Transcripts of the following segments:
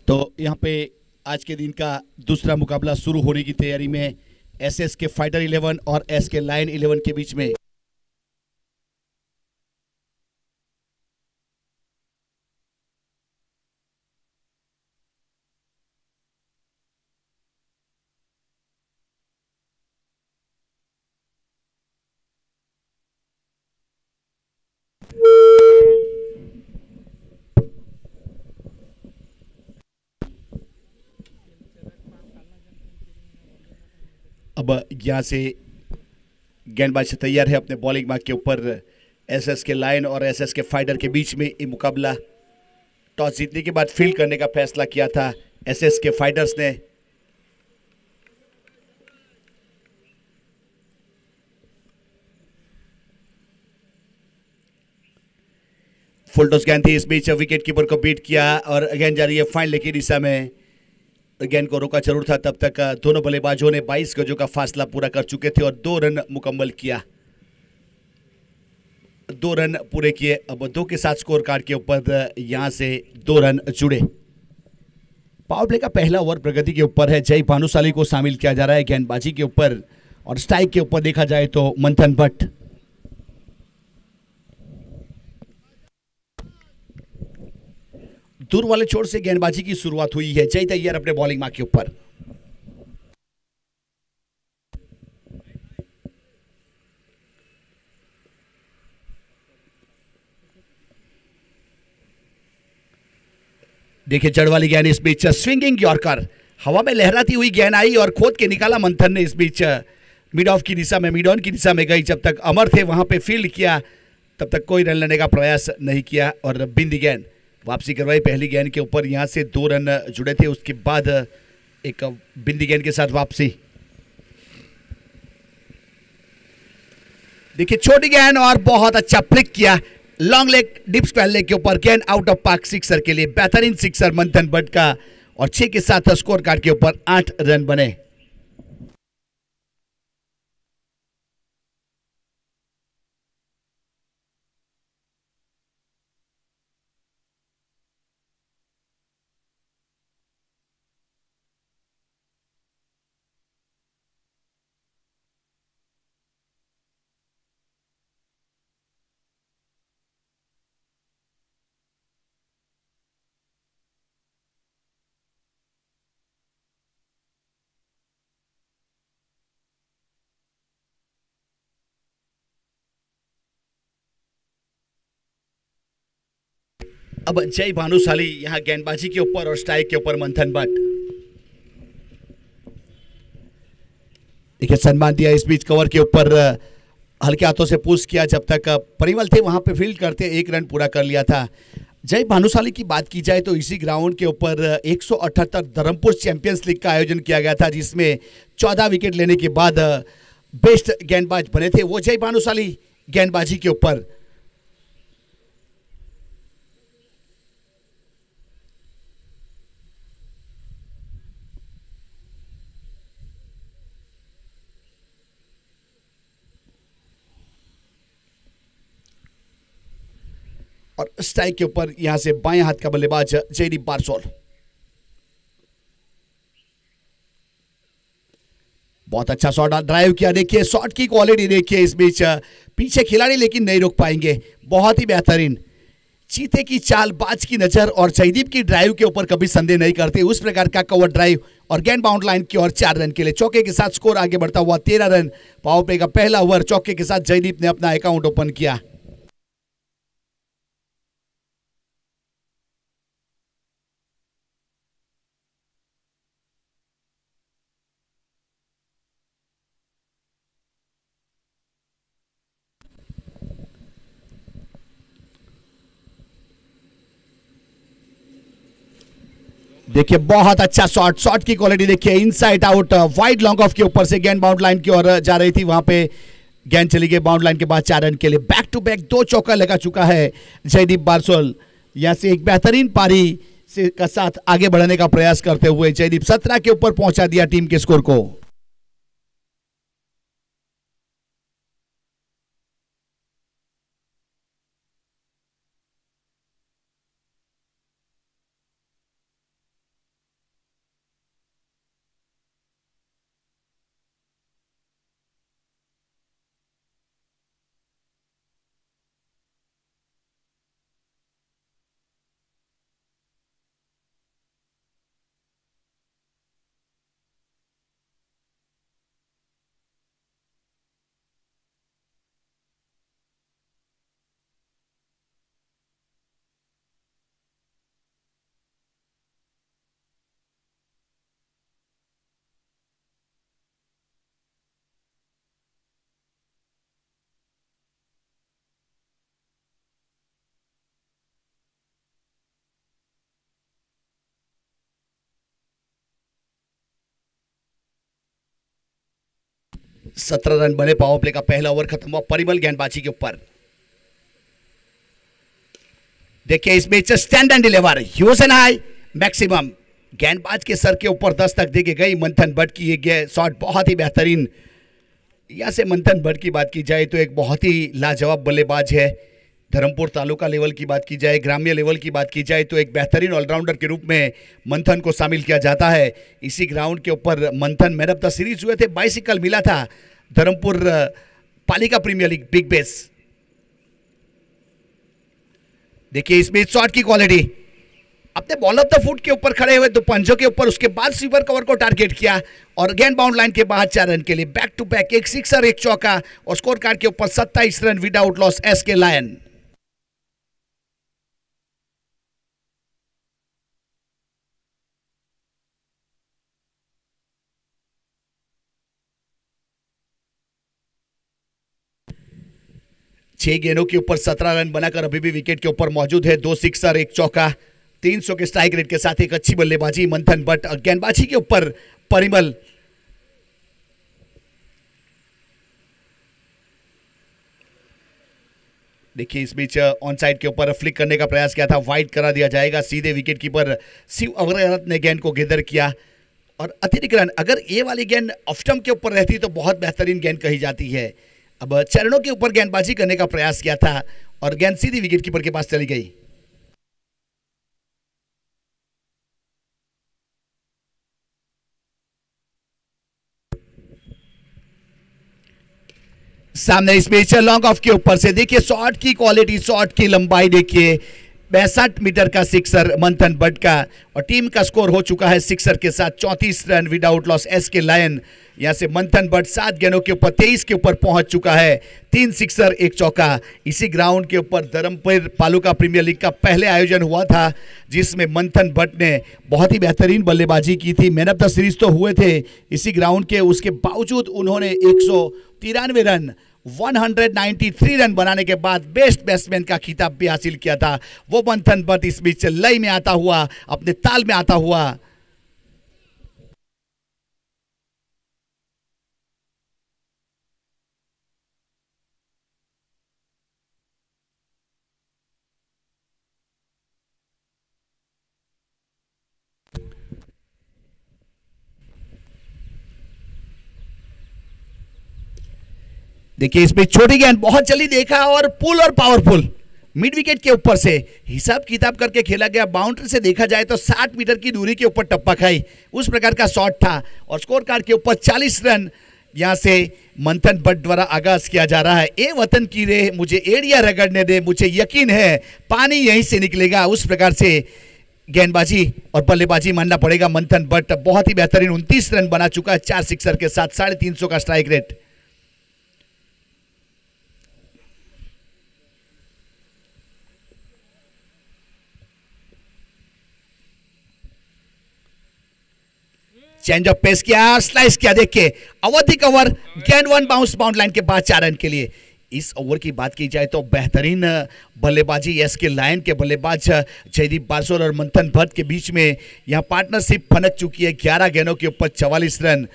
तो यहाँ पे आज के दिन का दूसरा मुकाबला शुरू होने की तैयारी में एसएस के फाइटर 11 और एस के लायन 11 के बीच में अब यहाँ से गेंदबाजी तैयार है अपने बॉलिंग मार्क के ऊपर। एसएस के लायन और एसएस के फाइटर के बीच में ये मुकाबला टॉस जीतने के बाद फील्ड करने का फैसला किया था एसएस के फाइटर्स ने। फुल टॉस गेंद थी, इस बीच विकेट कीपर को बीट किया और गेंद जा रही है फाइनल की दिशा में। गेंद को रोका जरूर था, तब तक दोनों बल्लेबाजों ने 22 गजों का फासला पूरा कर चुके थे और 2 रन मुकम्मल किया। 2 रन पूरे किए। अब 2 के साथ स्कोर कार्ड के ऊपर यहां से 2 रन जुड़े। पावर प्ले का पहला ओवर प्रगति के ऊपर है। जय भानुशाली को शामिल किया जा रहा है गेंदबाजी के ऊपर, और स्ट्राइक के ऊपर देखा जाए तो मंथन भट्ट। दूर वाले छोर से गेंदबाजी की शुरुआत हुई है। जय तैयार अपने बॉलिंग मार्क के ऊपर। देखिए जड़ वाली गेंद, इस बीच स्विंगिंग यॉर्कर, हवा में लहराती हुई गेंद आई और खोद के निकाला मंथन ने। इस बीच मिड ऑफ की दिशा में, मिड ऑन की दिशा में गई। जब तक अमर थे वहां पे फील्ड किया, तब तक कोई रन लेने का प्रयास नहीं किया और बिंदी गेंद वापसी करवाई। पहली गेंद के ऊपर यहां से 2 रन जुड़े थे, उसके बाद एक बिंदी गेंद के साथ वापसी। देखिए छोटी गेंद और बहुत अच्छा फ्लिक किया long leg dip square leg के ऊपर। गेंद आउट ऑफ पार्क सिक्सर के लिए बेहतरीन सिक्सर मंथन भट्ट का, और 6 के साथ स्कोर कार्ड के ऊपर 8 रन बने। अब जय भानुशाली यहां गेंदबाजी के ऊपर और स्ट्राइक के ऊपर मंथन भट्ट। देखिए सम्मान दिया इस बीच कवर के ऊपर, हल्के हाथों से पुश किया। जब तक परिमल थे वहां पे फील्ड करते 1 रन पूरा कर लिया था। जय भानुशाली की बात की जाए तो इसी ग्राउंड के ऊपर 178 धर्मपुर चैंपियंस लीग का आयोजन किया गया था, जिसमें 14 विकेट लेने के बाद बेस्ट गेंदबाज बने थे वो जय भानुशाली गेंदबाजी के ऊपर। और स्ट्राइक के ऊपर यहां से बाएं हाथ का बल्लेबाज जयदीप बारसोल। बहुत अच्छा शॉट ड्राइव किया। देखिए शॉट की क्वालिटी देखिए इस बीच, पीछे खिलाड़ी लेकिन नहीं रोक पाएंगे। बहुत ही बेहतरीन चीते की चाल, बाज की नजर और जयदीप की ड्राइव के ऊपर कभी संदेह नहीं करते, उस प्रकार का कवर ड्राइव और गेंद बाउंड लाइन की ओर 4 रन के लिए चौके के साथ स्कोर आगे बढ़ता हुआ 13 रन। पावर प्ले का पहला ओवर चौके के साथ जयदीप ने अपना अकाउंट ओपन किया। देखिए बहुत अच्छा शॉट, शॉट की क्वालिटी देखिए, inside out wide long off के ऊपर से गेंद बाउंड लाइन की ओर जा रही थी, वहां पे गेंद चली गई बाउंड लाइन के बाद 4 रन के लिए। बैक टू बैक 2 चौका लगा चुका है जयदीप बारसोल। यहां से एक बेहतरीन पारी से का साथ आगे बढ़ने का प्रयास करते हुए जयदीप 17 के ऊपर पहुंचा दिया टीम के स्कोर को। 17 रन बने। पावर प्ले का पहला ओवर खत्म हुआ परिमल गेंदबाजी के ऊपर। देखिए इस match stand and deliver use N high maximum, गेंदबाज के सर के ऊपर 10 तक देके गई मंथन भट्ट की ये शॉट बहुत ही बेहतरीन। यहां से मंथन भट्ट की बात की जाए तो एक बहुत ही लाजवाब बल्लेबाज है। धर्मपुर तालुका लेवल की बात की जाए, ग्राम्य लेवल की बात की जाए तो एक बेहतरीन ऑलराउंडर के रूप में मंथन को शामिल किया जाता है। इसी ग्राउंड के ऊपर मंथन मैन ऑफ द सीरीज हुए थे, बाइसिकल मिला था धर्मपुर पालिका प्रीमियर लीग बिग बेस। देखिए इसमें शॉट की क्वालिटी, अपने बॉल ऑफ द फुट के ऊपर खड़े हुए 2 पंजों के ऊपर, उसके बाद स्वीपर कवर को टारगेट किया और गेंद बाउंड लाइन के बाहर 4 रन के लिए बैक टू बैक, एक सिक्सर एक चौका और स्कोर कार्ड के ऊपर 27 run without loss SK lion. छह गेंदों के ऊपर 17 रन बनाकर अभी भी विकेट के ऊपर मौजूद है। 2 सिक्सर एक चौका, 300 के स्ट्राइक रेट के साथ एक अच्छी बल्लेबाजी मंथन भट्ट। गेंदबाजी के ऊपर परिमल। देखिए इस बीच ऑन साइड के ऊपर फ्लिक करने का प्रयास किया था, वाइड करा दिया जाएगा। सीधे विकेट कीपर शिव अग्रवाल ने गेंद को गेदर किया और अतिरिक्त रन। अगर ये वाली गेंद ऑफ स्टंप के ऊपर रहती तो बहुत बेहतरीन गेंद कही जाती है। अब चरणों के ऊपर गेंदबाजी करने का प्रयास किया था और गेंद सीधी विकेट कीपर के पास चली गई। सामने इस बीच लॉन्ग ऑफ के ऊपर से देखिए शॉट की क्वालिटी, शॉट की लंबाई देखिए, 62 मीटर का सिक्सर मंथन भट्ट का और टीम का स्कोर हो चुका है सिक्सर के साथ 34 run without loss SK lion. यहां से मंथन भट्ट 7 गेंदों के ऊपर 23 के ऊपर पहुंच चुका है, 3 सिक्सर एक चौका। इसी ग्राउंड के ऊपर धर्मपुर तालुका प्रीमियर लीग का पहले आयोजन हुआ था जिसमें मंथन भट्ट ने बहुत ही बेहतरीन बल्लेबाजी की थी। मैन ऑफ द सीरीज तो हुए थे इसी ग्राउंड के, उसके बावजूद उन्होंने 193 रन 193 रन बनाने के बाद बेस्ट बैट्समैन का खिताब भी हासिल किया था। वो मंथन भट्ट इस बीच लय में आता हुआ, अपने ताल में आता हुआ। देखिए इसमें छोटी गेंद बहुत जल्दी देखा और पुल और पावरफुल मिड विकेट के ऊपर से हिसाब किताब करके खेला गया। बाउंड्री से देखा जाए तो 60 मीटर की दूरी के ऊपर टप्पा खाई, उस प्रकार का शॉट था और स्कोर कार्ड के ऊपर 40 रन यहां से मंथन भट्ट द्वारा आगाज किया जा रहा है। ए वतन की रे मुझे एरिया रगड़ने दे, मुझे यकीन है पानी यहीं से निकलेगा, उस प्रकार से गेंदबाजी और बल्लेबाजी मानना पड़ेगा। मंथन भट्ट बहुत ही बेहतरीन 29 रन बना चुका है 4 सिक्सर के साथ, 350 का strike rate. Change of pace किया, स्लाइस किया, देखिए अवधि कवर, गेंद 1 बाउंस बाउंड लाइन के बाद 4 रन के लिए। इस ओवर की बात की जाए तो बेहतरीन बल्लेबाजी एसके लायन के बल्लेबाज जयदीप बारसोल और मंथन भट्ट के बीच में यहां पार्टनरशिप फनक चुकी है। 11 गेंदों के ऊपर 44 रन।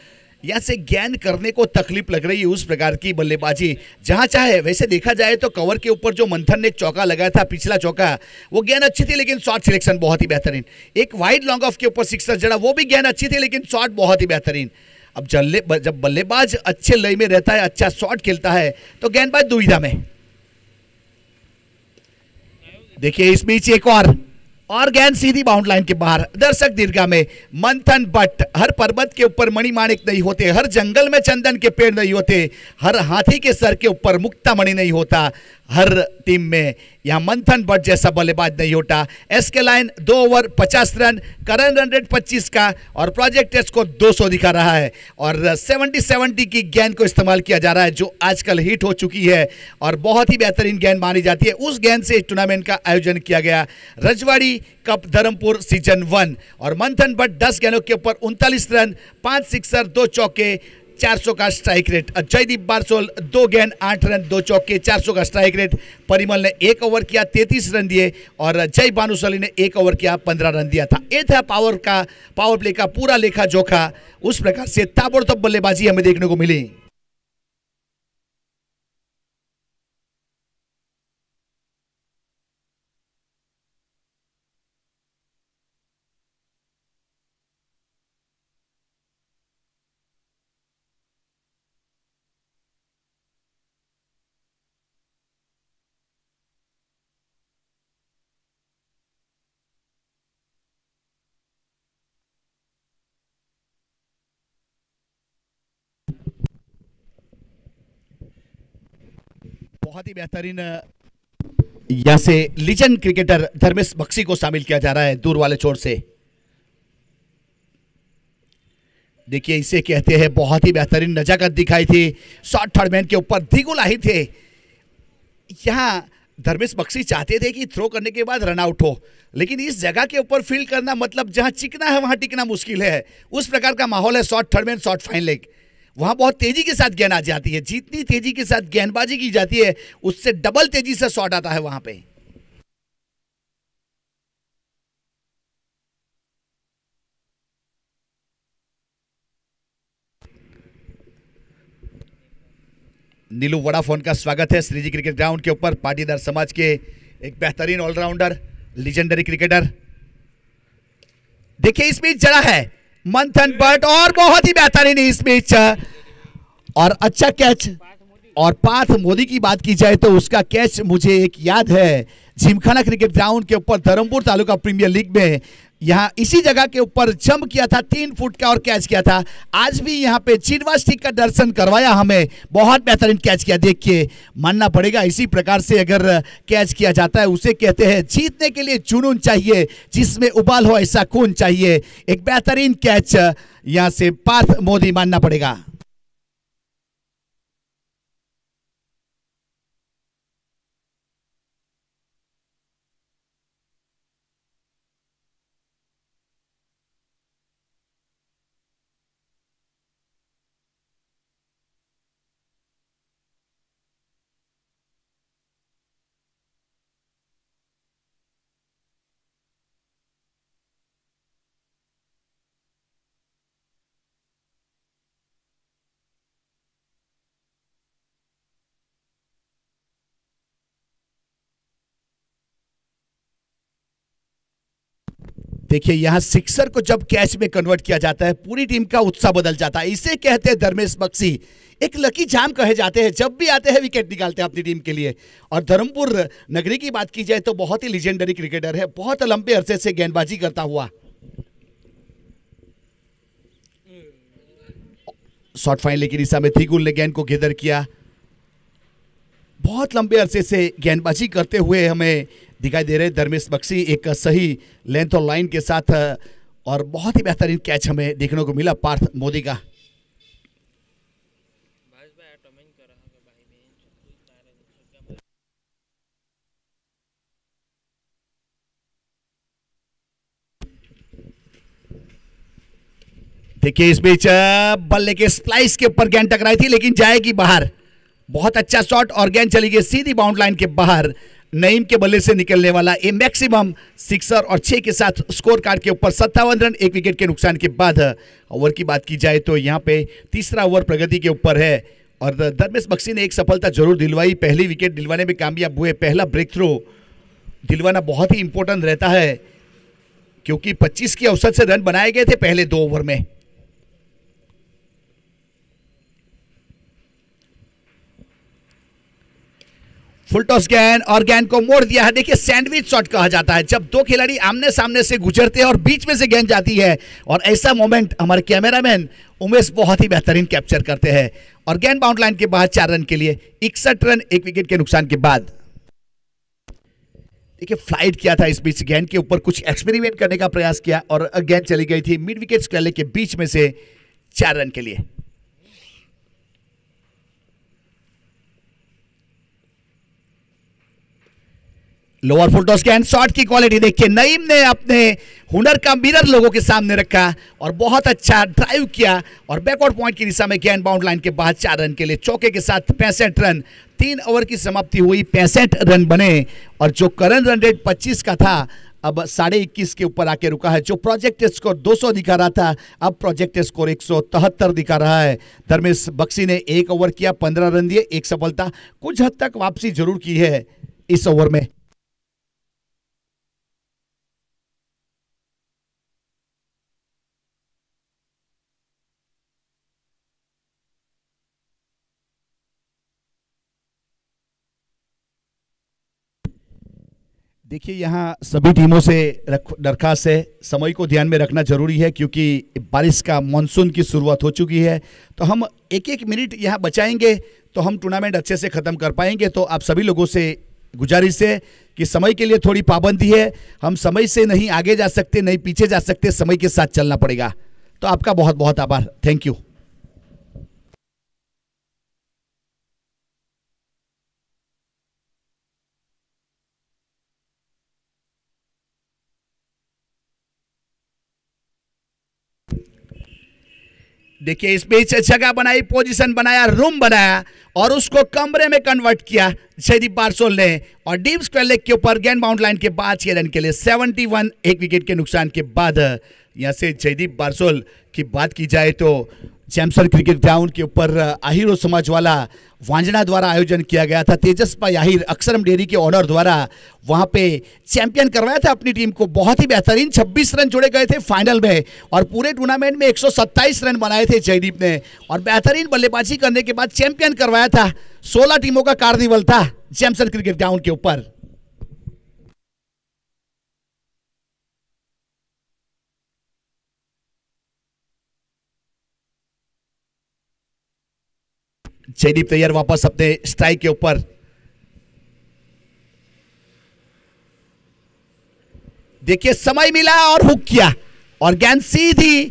यहां से गेंद करने को तकलीफ लग रही है, उस प्रकार की बल्लेबाजी जहां चाहे। वैसे देखा जाए तो कवर के ऊपर जो मंथन ने चौका लगाया था, पिछला चौका, वो गेंद अच्छी थी लेकिन शॉट सिलेक्शन बहुत ही बेहतरीन। एक वाइड लॉन्ग ऑफ के ऊपर सिक्सर जड़ा, वो भी गेंद अच्छी थी लेकिन शॉट बहुत ही बेहतरीन। अब जब बल्लेबाज अच्छे लय में रहता है, अच्छा शॉट खेलता है तो गेंदबाज दुविधा में। देखिए इस बीच एक और गेंद सीधी बाउंड लाइन के बाहर। दर्शक दीर्घा में मंथन भट्ट, हर पर्वत के ऊपर मणिमाणिक नहीं होते, हर जंगल में चंदन के पेड़ नहीं होते, हर हाथी के सर के ऊपर मुक्ता मणि नहीं होता, हर टीम में यहां मंथन भट्ट जैसा बल्लेबाज नहीं होता। SK lion 2 over 50 run, current run rate 25 का और प्रोजेक्ट टेस्ट को 200 दिखा रहा है और 70-70 की गेंद को इस्तेमाल किया जा रहा है जो आजकल हिट हो चुकी है और बहुत ही बेहतरीन गेंद मानी जाती है। उस गेंद से इस टूर्नामेंट का आयोजन किया गया, रजवाड़ी कप धर्मपुर सीजन 1। और मंथन भट्ट 10 गेंदों के ऊपर 39 रन, 5 सिक्सर 2 चौके, 400 का स्ट्राइक रेट। जयदीप बारसोल 2 गेंद 8 रन 2 चौके, 400 का स्ट्राइक रेट। परिमल ने 1 ओवर किया 33 रन दिए और जय भानुशाली ने 1 ओवर किया 15 रन दिया था। ये था पावर प्ले का पूरा लेखा जोखा। उस प्रकार से ताबड़तोड़ बल्लेबाजी हमें देखने को मिली। बहुत ही बेहतरीन यहाँ से लीजेंड क्रिकेटर धर्मेश बख्शी को शामिल किया जा रहा है दूर वाले छोर से। देखिए इसे कहते हैं बहुत ही बेहतरीन नजाकत दिखाई थी, शॉर्ट थर्ड मैन के ऊपर दिगुल ही थे। यहाँ धर्मेश बख्शी चाहते थे कि थ्रो करने के बाद रन आउट हो, लेकिन इस जगह के ऊपर फील्ड करना मतलब जहां चिकना है वहां टिकना मुश्किल है, उस प्रकार का माहौल है। Short third man short fine leg, वहां बहुत तेजी के साथ गेंद आ जाती है, जितनी तेजी के साथ गेंदबाजी की जाती है उससे डबल तेजी से शॉट आता है वहां पे। नीलू वोडाफोन का स्वागत है श्रीजी क्रिकेट ग्राउंड के ऊपर। पाटीदार समाज के एक बेहतरीन ऑलराउंडर, लीजेंडरी क्रिकेटर। देखिए इस बीच जरा है मंथन बट और बहुत ही बेहतरीन इस बीच और अच्छा कैच। और पार्थ मोदी की बात की जाए तो उसका कैच मुझे एक याद है, जिमखाना क्रिकेट ग्राउंड के ऊपर धर्मपुर तालुका प्रीमियर लीग में यहाँ इसी जगह के ऊपर जंप किया था 3 फुट का और कैच किया था। आज भी यहाँ पे चिनवा स्टिक का दर्शन करवाया हमें, बहुत बेहतरीन कैच किया। देखिए मानना पड़ेगा इसी प्रकार से अगर कैच किया जाता है उसे कहते हैं जीतने के लिए जुनून चाहिए, जिसमें उबाल हो ऐसा खून चाहिए। एक बेहतरीन कैच यहाँ से पार्थ मोदी मानना पड़ेगा। देखिए यहां सिक्सर को जब कैच में कन्वर्ट किया जाता है पूरी टीम का उत्साह बदल जाता है। इसे कहते हैं धर्मेश बख्शी, एक लकी चार्म कहे जाते हैं, जब भी आते हैं विकेट निकालते हैं अपनी टीम के लिए। और धर्मपुर नगरी की बात की जाए तो बहुत ही लीजेंडरी क्रिकेटर है, बहुत लंबे अरसे से गेंदबाजी करता हुआ। शॉर्ट फाइनल की दिशा में थिगुल ने गेंद को घेदर किया, बहुत लंबे अरसे से गेंदबाजी करते हुए हमें दिखाई दे रहे धर्मेश बख्शी एक सही लेंथ और लाइन के साथ। और बहुत ही बेहतरीन कैच हमें देखने को मिला पार्थ मोदी का। देखिए इस बीच बल्ले के स्प्लाइस के ऊपर गेंद टकराई थी लेकिन जाएगी बाहर। बहुत अच्छा शॉट और गेंद चली गई सीधी बाउंड लाइन के बाहर। नईम के बल्ले से निकलने वाला ए मैक्सिमम सिक्सर और 6 के साथ स्कोर कार्ड के ऊपर 57 रन 1 विकेट के नुकसान के बाद। ओवर की बात की जाए तो यहाँ पे तीसरा ओवर प्रगति के ऊपर है और धर्मेश बख्शी ने एक सफलता जरूर दिलवाई, पहली विकेट दिलवाने में कामयाब हुए। पहला ब्रेक थ्रो दिलवाना बहुत ही इंपॉर्टेंट रहता है क्योंकि 25 की औसत से रन बनाए गए थे पहले 2 ओवर में। फुल टॉस गेंद और गेंद को मोड़ दिया है। देखिए सैंडविच शॉट कहा जाता है जब 2 खिलाड़ी आमने सामने से गुजरते हैं और बीच में से गेंद जाती है, और ऐसा मोमेंट हमारे कैमरामैन उमेश बहुत ही बेहतरीन कैप्चर करते हैं। और गेंद बाउंड लाइन के बाहर 4 रन के लिए 61 रन 1 विकेट के नुकसान के बाद। देखिए फ्लाइट किया था इस बीच, गेंद के ऊपर कुछ एक्सपेरिमेंट करने का प्रयास किया और गेंद चली गई थी मिड विकेट स्क्वेयर के बीच में से 4 रन के लिए। लोअर फुल टॉस गेंद, शॉट की क्वालिटी देखिए नईम ने अपने हुनर का मिरर लोगों के सामने रखा और बहुत अच्छा ड्राइव किया और बैकवर्ड पॉइंट की दिशा में गेंद बाउंड लाइन के बाद 4 रन के लिए चौके के साथ 65 रन। 3 ओवर की समाप्ति हुई, 65 रन बने और जो करंट रन रेट 25 का था अब 21.5 के ऊपर आके रुका है। जो प्रोजेक्ट स्कोर 200 दिखा रहा था अब प्रोजेक्ट स्कोर 173 दिखा रहा है। धर्मेश बख्शी ने 1 ओवर किया, 15 रन दिए, 1 सफलता, कुछ हद तक वापसी जरूर की है इस ओवर में। देखिए यहाँ सभी टीमों से दरखास्त है, समय को ध्यान में रखना जरूरी है क्योंकि बारिश का मानसून की शुरुआत हो चुकी है। तो हम एक एक मिनट यहाँ बचाएंगे तो हम टूर्नामेंट अच्छे से ख़त्म कर पाएंगे। तो आप सभी लोगों से गुजारिश है कि समय के लिए थोड़ी पाबंदी है, हम समय से नहीं आगे जा सकते नहीं पीछे जा सकते, समय के साथ चलना पड़ेगा। तो आपका बहुत बहुत आभार, थैंक यू। देखिए इस बीच जगह बनाई, पोजीशन बनाया, रूम बनाया और उसको कमरे में कन्वर्ट किया जयदीप बारसोल ने। और डीप स्क्वायर लेग के ऊपर गेंद बाउंड लाइन के बाद 6 रन के लिए 71, एक विकेट के नुकसान के बाद। यहां से जयदीप बारसोल की बात की जाए तो जैमसन क्रिकेट ग्राउंड के ऊपर आहिरो समाज वाला वांजना द्वारा आयोजन किया गया था। तेजस्पा आहिर अक्षरम डेयरी के ओनर द्वारा वहां पे चैंपियन करवाया था अपनी टीम को। बहुत ही बेहतरीन 26 रन जोड़े गए थे फाइनल में और पूरे टूर्नामेंट में 127 रन बनाए थे जयदीप ने और बेहतरीन बल्लेबाजी करने के बाद चैंपियन करवाया था। 16 टीमों का कार्निवल था जैमसन क्रिकेट ग्राउंड के ऊपर। जयदीप तैयार वापस अपने स्ट्राइक के ऊपर। देखिए समय मिला और हुक किया और गेंद सीधी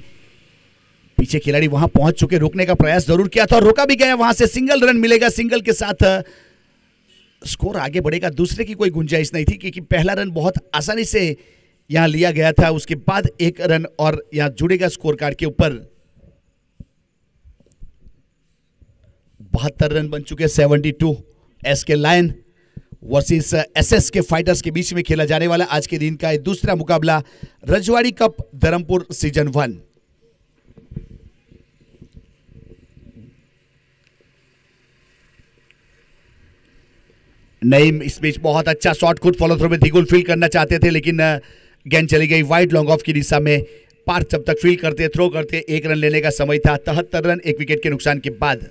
पीछे खिलाड़ी वहां पहुंच चुके, रोकने का प्रयास जरूर किया था और रोका भी गया। वहां से सिंगल रन मिलेगा, सिंगल के साथ स्कोर आगे बढ़ेगा। दूसरे की कोई गुंजाइश नहीं थी क्योंकि पहला रन बहुत आसानी से यहां लिया गया था। उसके बाद एक रन और यहां जुड़ेगा स्कोर कार्ड के ऊपर। 72 रन बन चुके, 72 एस के लायन वर्सेस एसएस के फाइटर्स के बीच में खेला जाने वाला आज के दिन का दूसरा मुकाबला रजवाड़ी कप धर्मपुर सीजन 1। नईम इस बीच बहुत अच्छा शॉट, खुद फॉलो थ्रो में दिगुल फील्ड करना चाहते थे लेकिन गेंद चली गई वाइड लॉन्ग ऑफ की दिशा में। पार्थ जब तक फील्ड करते थ्रो करते, एक रन लेने का समय था। 73 रन, एक विकेट के नुकसान के बाद।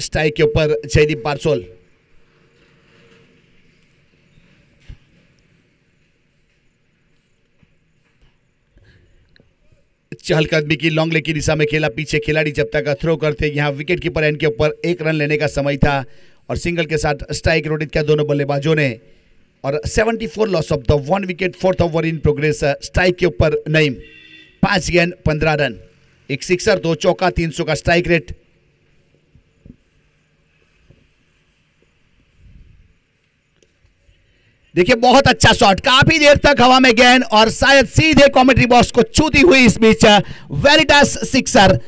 स्ट्राइक के ऊपर जयदीप बारसोल। चहलकदमी की लॉन्ग लेग की दिशा में खेला, पीछे खिलाड़ी जब तक थ्रो करते। यहां विकेट कीपर एंड के ऊपर एक रन लेने का समय था और सिंगल के साथ स्ट्राइक रोटेट किया दोनों बल्लेबाजों ने। और 74 loss of the 1 wicket, 4th over in progress. Strike के ऊपर नईम, 5 गेंद 15 रन, एक सिक्सर 2 चौका, 300 का स्ट्राइक रेट। देखिए बहुत अच्छा शॉट, काफी देर तक हवा में गेंद और शायद सीधे कमेंट्री बॉक्स को छूती हुई इस बीच वेरिटास सिक्सर।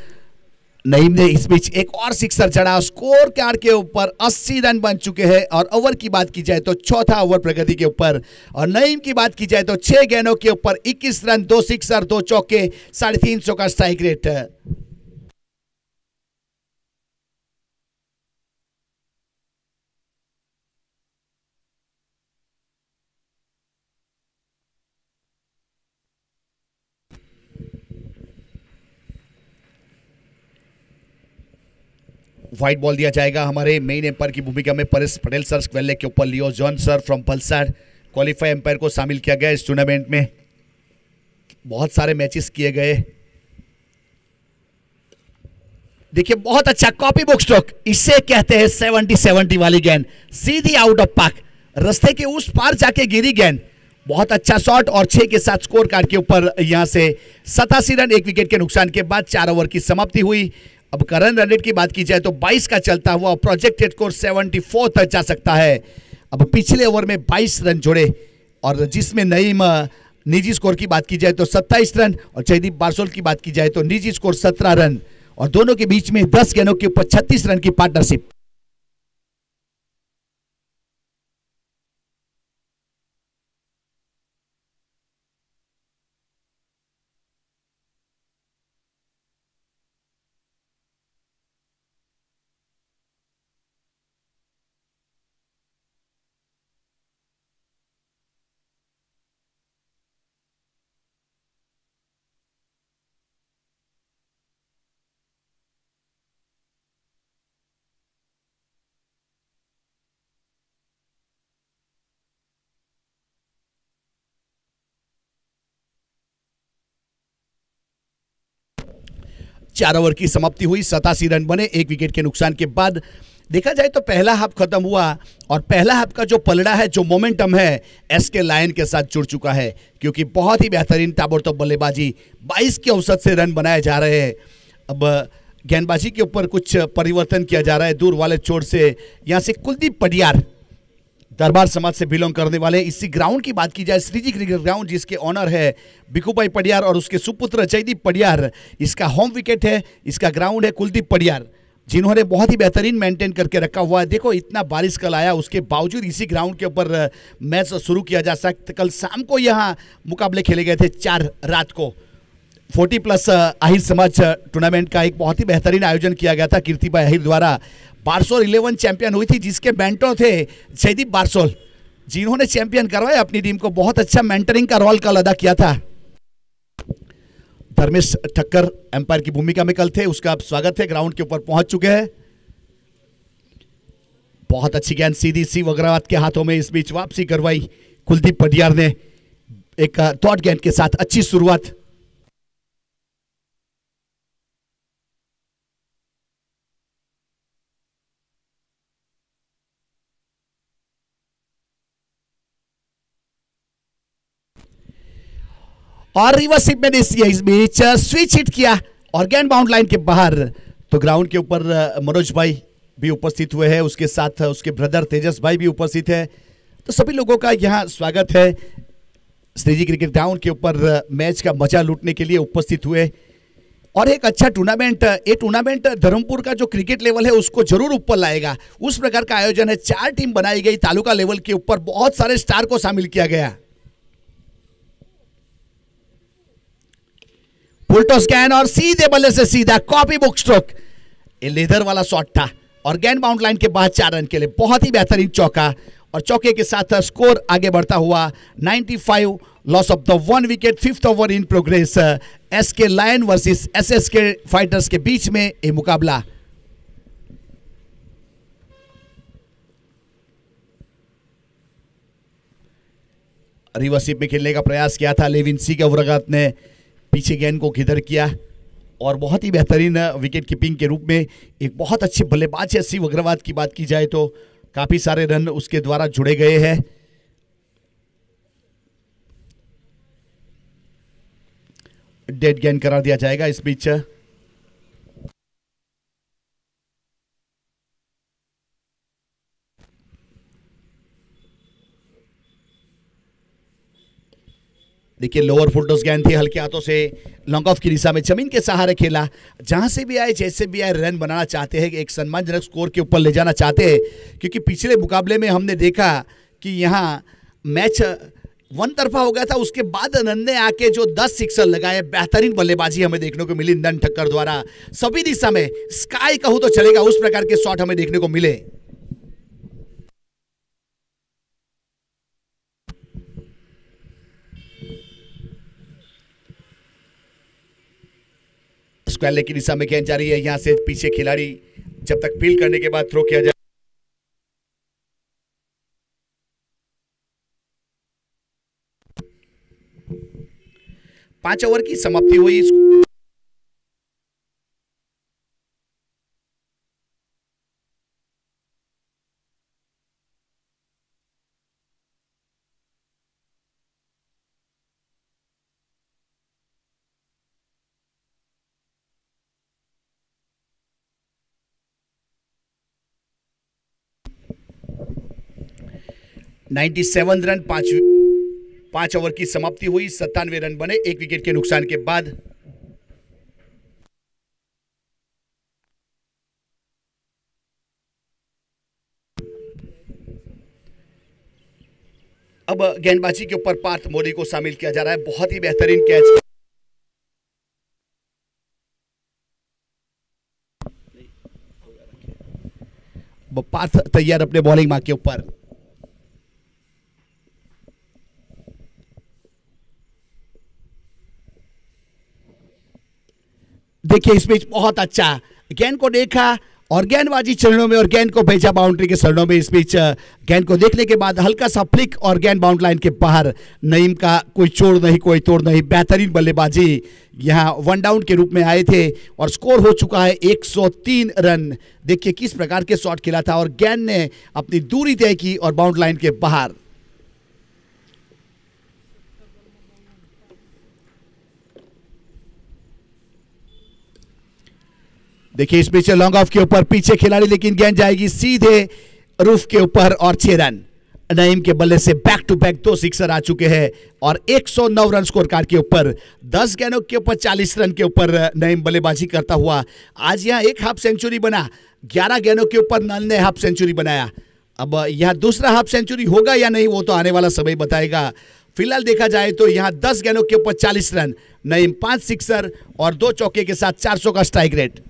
नईम ने इस बीच एक और सिक्सर चढ़ा। स्कोर कार्ड के ऊपर 80 रन बन चुके हैं और ओवर की बात की जाए तो चौथा ओवर प्रगति के ऊपर। और नईम की बात की जाए तो 6 गेंदों के ऊपर 21 रन, 2 सिक्सर 2 चौके, 350 का स्ट्राइक रेट। व्हाइट बॉल दिया जाएगा हमारे मेन एम्पायर की भूमिका में Paresh Patel sir square leg के ऊपर। Leo John sir from Pulsar qualify umpire को शामिल किया गया इस टूर्नामेंट में। बहुत सारे मैचेस किए गए। देखिए बहुत अच्छा कॉपी बुक स्ट्रोक, इसे कहते हैं 70-70 वाली गेंद, सीधी आउट ऑफ पार्क, रास्ते के उस पार जाके गिरी गेंद। बहुत अच्छा शॉट और 6 के साथ स्कोर कार्ड के ऊपर यहां से 87 रन, एक विकेट के नुकसान के बाद 4 ओवर की समाप्ति हुई। अब करंट रन रेट की बात की जाए तो 22 का चलता हुआ प्रोजेक्टेड स्कोर 74 तक जा सकता है। अब पिछले ओवर में 22 रन जोड़े और जिसमें नईम निजी स्कोर की बात की जाए तो 27 रन और जयदीप बारसोल की बात की जाए तो निजी स्कोर 17 रन और दोनों के बीच में 10 गेंदों के ऊपर 36 रन की पार्टनरशिप। 4 ओवर की समाप्ति हुई, 87 रन बने 1 विकेट के नुकसान के बाद। देखा जाए तो पहला हाफ खत्म हुआ और पहला हाफ का जो पलड़ा है, जो मोमेंटम है, एसके लायन के साथ जुड़ चुका है, क्योंकि बहुत ही बेहतरीन ताबड़तोड़ बल्लेबाजी, 22 के औसत से रन बनाए जा रहे हैं। अब गेंदबाजी के ऊपर कुछ परिवर्तन किया जा रहा है। दूर वाले छोर से यहाँ से कुलदीप पडियार, दरबार समाज से बिलोंग करने वाले, इसी ग्राउंड की बात की जाए, श्रीजी क्रिकेट ग्राउंड, जिसके ऑनर है भिखुभाई पडियार और उसके सुपुत्र जयदीप पडियार, इसका होम विकेट है, इसका ग्राउंड है कुलदीप पडियार, जिन्होंने बहुत ही बेहतरीन मेंटेन करके रखा हुआ है। देखो इतना बारिश कल आया, उसके बावजूद इसी ग्राउंड के ऊपर मैच शुरू किया जा सकता। कल शाम को यहाँ मुकाबले खेले गए थे, 4 रात को 40+ आहिर समाज टूर्नामेंट का एक बहुत ही बेहतरीन आयोजन किया गया था कीर्तिभाई आहिर द्वारा। बारसोल 11 चैंपियन हुई थी, जिसके मेंटर थे जयदीप बारसोल, जिन्होंने चैंपियन करवाया अपनी टीम को। बहुत अच्छा मेंटरिंग का रोल कल अदा किया था। धर्मेश ठक्कर एम्पायर की भूमिका में कल थे, उसका स्वागत है, ग्राउंड के ऊपर पहुंच चुके हैं। बहुत अच्छी गेंद सीधी सी वग्रावत के हाथों में, इस बीच वापसी करवाई कुलदीप पडियार ने एक डॉट गेंद के साथ। अच्छी शुरुआत। और रिवर्सिप में इस बीच स्विच हिट किया और गेंद बाउंड लाइन के बाहर। तो ग्राउंड के ऊपर मनोज भाई भी उपस्थित हुए हैं, उसके साथ उसके ब्रदर तेजस भाई भी उपस्थित है। तो सभी लोगों का यहाँ स्वागत है। श्रीजी क्रिकेट ग्राउंड के ऊपर मैच का मजा लूटने के लिए उपस्थित हुए और एक अच्छा टूर्नामेंट, ये टूर्नामेंट धर्मपुर का जो क्रिकेट लेवल है उसको जरूर ऊपर लाएगा, उस प्रकार का आयोजन है। 4 टीम बनाई गई, तालुका लेवल के ऊपर बहुत सारे स्टार को शामिल किया गया। फुलटॉस गेंद और सीधे बल्ले से सीधा कॉपी बुक स्ट्रोक, ये लेदर वाला शॉट था और गेंद बाउंड लाइन के बाद 4 रन के लिए बहुत ही बेहतरीन चौका। और चौके के साथ स्कोर आगे बढ़ता हुआ 95, loss of the 1 wicket, 5th over in progress. SK lion versus SSK fighters के बीच में ये मुकाबला। रिवर्सिप में खेलने का प्रयास किया था, लेविन सी के वरगत ने पीछे गेंद को किधर किया और बहुत ही बेहतरीन विकेट कीपिंग के रूप में एक बहुत अच्छे बल्लेबाज है। शिव अग्रवाल की बात की जाए तो काफी सारे रन उसके द्वारा जुड़े गए हैं। डेड गेंद करार दिया जाएगा। इस बीच देखिए लोअर फुलटॉस गेंद थी, हल्के हाथों से लॉन्ग ऑफ की दिशा में जमीन के सहारे खेला। जहां से भी आए, जैसे भी आए, रन बनाना चाहते हैं, एक सम्मानजनक स्कोर के ऊपर ले जाना चाहते हैं, क्योंकि पिछले मुकाबले में हमने देखा कि यहाँ मैच 1 तरफा हो गया था। उसके बाद नंद ने आके जो 10 सिक्सर लगाए, बेहतरीन बल्लेबाजी हमें देखने को मिली नंद ठक्कर द्वारा। सभी दिशा में स्काई कहूं तो चलेगा, उस प्रकार के शॉट हमें देखने को मिले। स्क्वायर लेग की दिशा में गेंद जा रही है, यहां से पीछे खिलाड़ी जब तक फील्ड करने के बाद थ्रो किया जाए। पांच ओवर की समाप्ति हुई। नाइन्टी 97 रन, 5 ओवर की समाप्ति हुई, 97 रन बने 1 विकेट के नुकसान के बाद। अब गेंदबाजी के ऊपर पार्थ मोदी को शामिल किया जा रहा है। बहुत ही बेहतरीन कैच। पार्थ तैयार अपने बॉलिंग मार्क के ऊपर। देखिए इस बीच बहुत अच्छा गेंद को देखा और गेंदबाजी चरणों में और गेंद को भेजा बाउंड्री के चरणों में। इस बीच गेंद को देखने के बाद हल्का सा फ्लिक और गेंद बाउंड लाइन के बाहर। नईम का कोई छोड़ नहीं कोई तोड़ नहीं, बेहतरीन बल्लेबाजी। यहाँ वन डाउन के रूप में आए थे और स्कोर हो चुका है 103 रन। देखिए किस प्रकार के शॉट खेला था और गेंद ने अपनी दूरी तय की और बाउंड लाइन के बाहर। देखिए इस बीच लॉन्ग ऑफ के ऊपर पीछे खिलाड़ी, लेकिन गेंद जाएगी सीधे रूफ के ऊपर और 6 रन। नईम के बल्ले से बैक टू बैक 2 सिक्सर आ चुके हैं और 109 रन स्कोर कार्ड के ऊपर। 10 गेंदों के ऊपर 40 रन के ऊपर नईम बल्लेबाजी करता हुआ आज यहाँ एक हाफ सेंचुरी बना। 11 गेंदों के ऊपर नल ने हाफ सेंचुरी बनाया। अब यहाँ दूसरा हाफ सेंचुरी होगा या नहीं वो तो आने वाला समय बताएगा। फिलहाल देखा जाए तो यहाँ 10 गेंदों के ऊपर 40 रन, नईम 5 सिक्सर और 2 चौके के साथ 400 का स्ट्राइक रेट।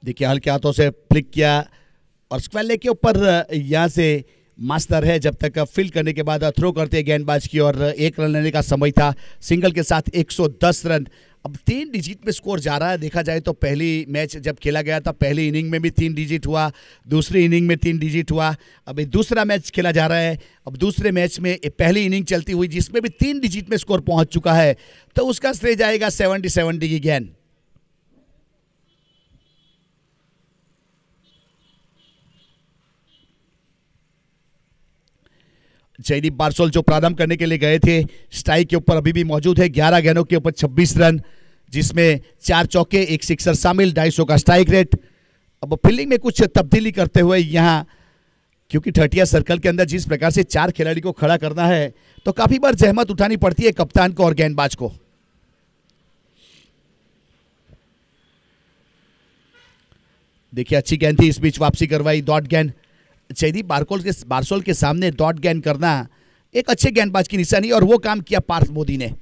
देखिए हल्के हाथों से फ्लिक किया और स्क्वेले के ऊपर यहाँ से मास्टर है। जब तक फील्ड करने के बाद थ्रो करते गेंदबाज की और 1 रन लेने का समय था। सिंगल के साथ 110 रन। अब 3 डिजिट में स्कोर जा रहा है। देखा जाए तो पहली मैच जब खेला गया था पहली इनिंग में भी 3 डिजिट हुआ, दूसरी इनिंग में 3 डिजिट हुआ। अभी दूसरा मैच खेला जा रहा है। अब दूसरे मैच में पहली इनिंग चलती हुई जिसमें भी 3 डिजिट में स्कोर पहुंच चुका है, तो उसका श्रेय जाएगा 70 की गेंद। जयदीप बारसोल जो प्रारंभ करने के लिए गए थे स्ट्राइक के ऊपर अभी भी मौजूद है। 11 गेंदों के ऊपर 26 रन, जिसमें 4 चौके 1 सिक्सर शामिल, 250 का स्ट्राइक रेट। अब फील्डिंग में कुछ तब्दीली करते हुए यहाँ, क्योंकि 30 सर्कल के अंदर जिस प्रकार से 4 खिलाड़ी को खड़ा करना है तो काफी बार जहमत उठानी पड़ती है कप्तान को और गेंदबाज को। देखिए अच्छी गेंद थी, इस बीच वापसी करवाई डॉट गेंद। जयदीप बारसोल के सामने डॉट गेंद करना एक अच्छे गेंदबाज की निशानी और वो काम किया पार्थ मोदी ने।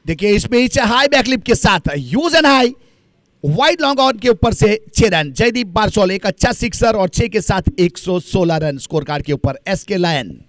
देखिए इस बीच हाई बैकलिप के साथ use and high wide long on के ऊपर से 6 रन। जयदीप बारसोल एक अच्छा सिक्सर और 6 के साथ 116 रन स्कोर कार्ड के ऊपर। एसके लायन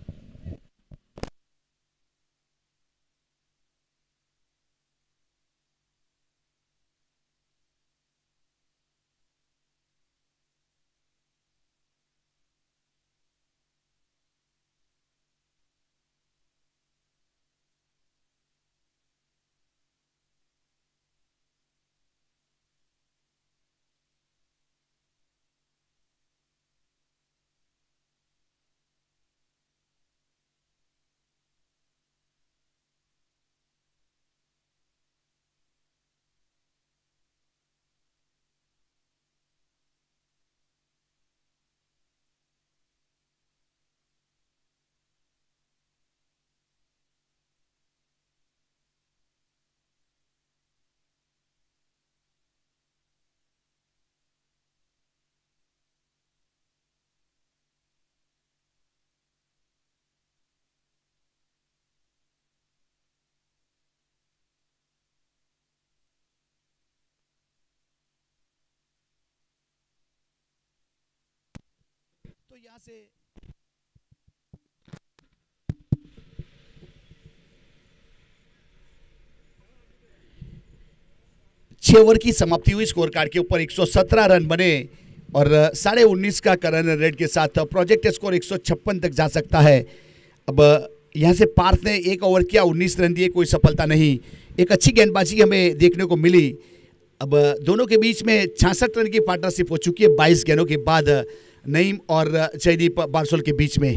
तो यहां से 6 ओवर की समाप्ति हुई। स्कोर कार्ड के ऊपर 117 रन बने और 19.5 का करंट रन रेट के साथ प्रोजेक्ट स्कोर 156 तक जा सकता है। अब यहां से पार्थ ने 1 ओवर किया, 19 रन दिए, कोई सफलता नहीं। एक अच्छी गेंदबाजी हमें देखने को मिली। अब दोनों के बीच में 66 रन की पार्टनरशिप हो चुकी है 22 गेंदों के बाद नईम और जयदीप बारसोल के बीच में।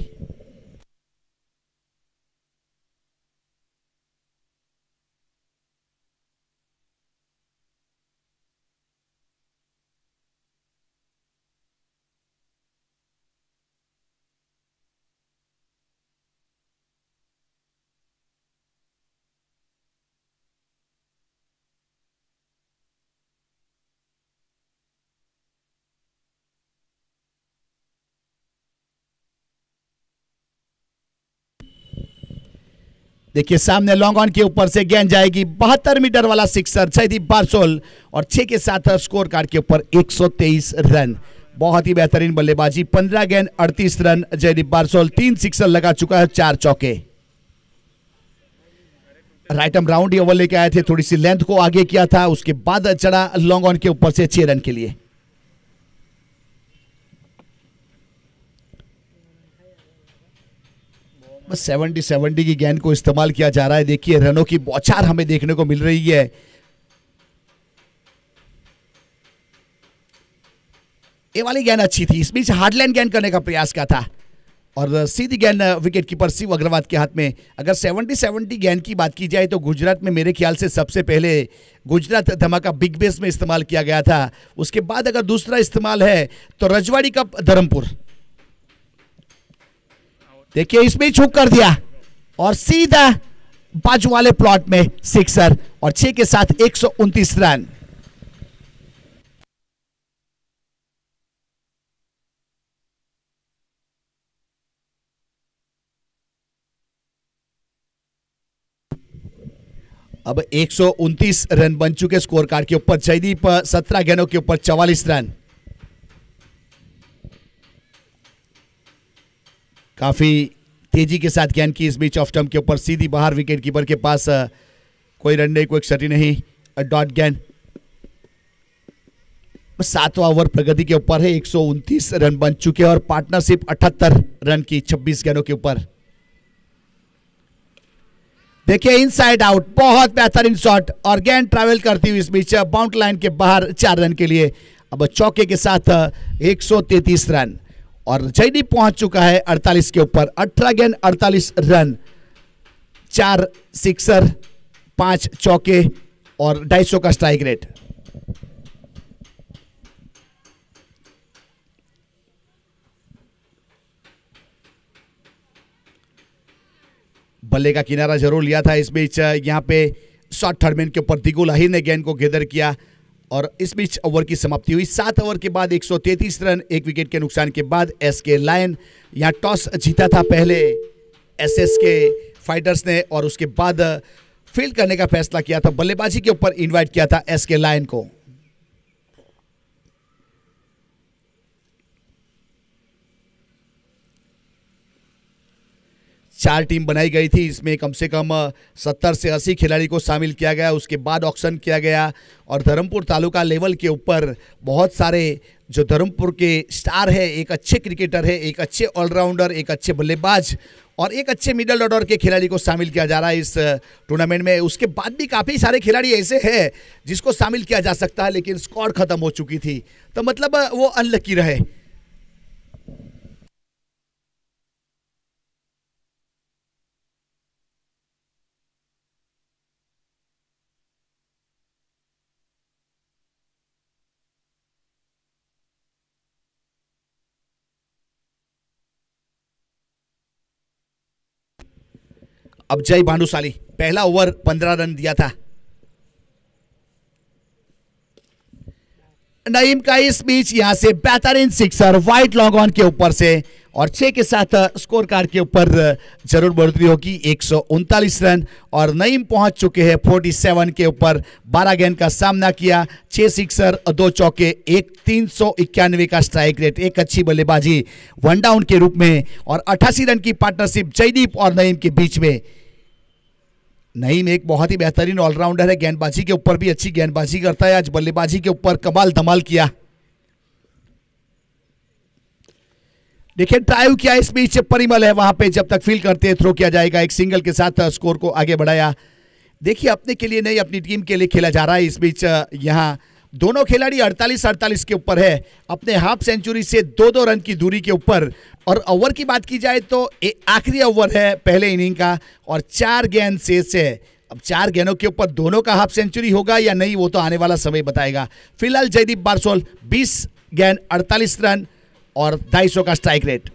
देखिए सामने लॉन्ग ऑन के ऊपर से गेंद जाएगी, 72 मीटर वाला सिक्सर जयदीप बारसोल, और 6 के साथ स्कोर कार्ड के ऊपर 123 रन। बहुत ही बेहतरीन बल्लेबाजी, 15 गेंद 38 रन जयदीप बारसोल, 3 सिक्सर लगा चुका है, 4 चौके। राइट आर्म राउंड ही ओवर लेके आए थे, थोड़ी सी लेंथ को आगे किया था, उसके बाद चढ़ा लॉन्ग ऑन के ऊपर से 6 रन के लिए। बस 70 की गेंद को इस्तेमाल किया जा रहा है। देखिए रनों की बौछार हमें देखने को मिल रही है। ये वाली गेंद अच्छी थी, इस बीच हार्डलैंड गेंद करने का प्रयास किया था और सीधी गेंद विकेट कीपर शिव अग्रवाल के हाथ में। अगर 70 गेंद की बात की जाए तो गुजरात में मेरे ख्याल से सबसे पहले गुजरात धमाका बिग बेस में इस्तेमाल किया गया था। उसके बाद अगर दूसरा इस्तेमाल है तो रजवाड़ी कप धर्मपुर। देखिए इसमें छूक कर दिया और सीधा बाजू वाले प्लॉट में सिक्सर, और 6 के साथ 129 रन। अब 129 रन बन चुके स्कोर कार्ड के ऊपर। जयदीप 17 गेंदों के ऊपर 44 रन। काफी तेजी के साथ गेंद की इस बीच ऑफ स्टंप के ऊपर, सीधी बाहर विकेट कीपर के पास। कोई रन नहीं, कोई क्षति नहीं, डॉट गेंद। 7वां ओवर प्रगति के ऊपर है, 129 रन बन चुके हैं और पार्टनरशिप 78 रन की 26 गेंदों के ऊपर। देखिए इनसाइड आउट, बहुत बेहतरीन शॉट और गेंद ट्रैवल करती हुई इस बीच बाउंड्री लाइन के बाहर 4 रन के लिए। अब चौके के साथ 133 रन और जयदीप पहुंच चुका है 48 के ऊपर। 18 गेंद 48 रन, 4 सिक्सर, 5 चौके और 250 का स्ट्राइक रेट। बल्ले का किनारा जरूर लिया था इस बीच। यहां पे शॉर्ट थर्डमैन के ऊपर दिगुल अहीर ने गेंद को गेदर किया और इस बीच ओवर की समाप्ति हुई। 7 ओवर के बाद 133 रन, 1 विकेट के नुकसान के बाद एसके लायन यहां टॉस जीता था पहले एसएस के फाइटर्स ने और उसके बाद फील्ड करने का फैसला किया था। बल्लेबाजी के ऊपर इनवाइट किया था एसके लायन को। चार टीम बनाई गई थी, इसमें कम से कम 70 से 80 खिलाड़ी को शामिल किया गया। उसके बाद ऑक्शन किया गया और धर्मपुर तालुका लेवल के ऊपर बहुत सारे जो धर्मपुर के स्टार है, एक अच्छे क्रिकेटर है, एक अच्छे ऑलराउंडर, एक अच्छे बल्लेबाज और एक अच्छे मिडल ऑर्डर के खिलाड़ी को शामिल किया जा रहा है इस टूर्नामेंट में। उसके बाद भी काफ़ी सारे खिलाड़ी ऐसे हैं जिसको शामिल किया जा सकता है, लेकिन स्क्वाड खत्म हो चुकी थी, तो मतलब वो अनलकी रहे। अब जय भानुशाली, पहला ओवर 15 रन दिया था। नईम का इस बीच यहां से बेहतरीन सिक्सर वाइट लॉन्ग ऑन के ऊपर से और 6 के साथ स्कोर कार्ड के ऊपर जरूर बढ़ोतरी होगी। 139 रन और नईम पहुंच चुके हैं 47 के ऊपर। 12 गेंद का सामना किया, 6 सिक्सर, 2 चौके, 391 का स्ट्राइक रेट, एक अच्छी बल्लेबाजी वन डाउन के रूप में और 88 रन की पार्टनरशिप जयदीप और नईम के बीच में। नईम एक बहुत ही बेहतरीन ऑलराउंडर है, गेंदबाजी के ऊपर भी अच्छी गेंदबाजी करता है, आज बल्लेबाजी के ऊपर कमाल धमाल किया। देखिए ड्राइव किया इस बीच, परिमल है वहां पे, जब तक फील्ड करते थ्रो किया जाएगा। एक सिंगल के साथ स्कोर को आगे बढ़ाया। देखिए अपने के लिए नहीं, अपनी टीम के लिए खेला जा रहा है। इस बीच यहां दोनों खिलाड़ी 48-48 के ऊपर है, अपने हाफ सेंचुरी से 2-2 रन की दूरी के ऊपर। और ओवर की बात की जाए तो आखिरी ओवर है पहले इनिंग का और 4 गेंद शेष है। अब 4 गेंदों के ऊपर दोनों का हाफ सेंचुरी होगा या नहीं, वो तो आने वाला समय बताएगा। फिलहाल जयदीप बारसोल 20 गेंद 48 रन और 250 का स्ट्राइक रेट।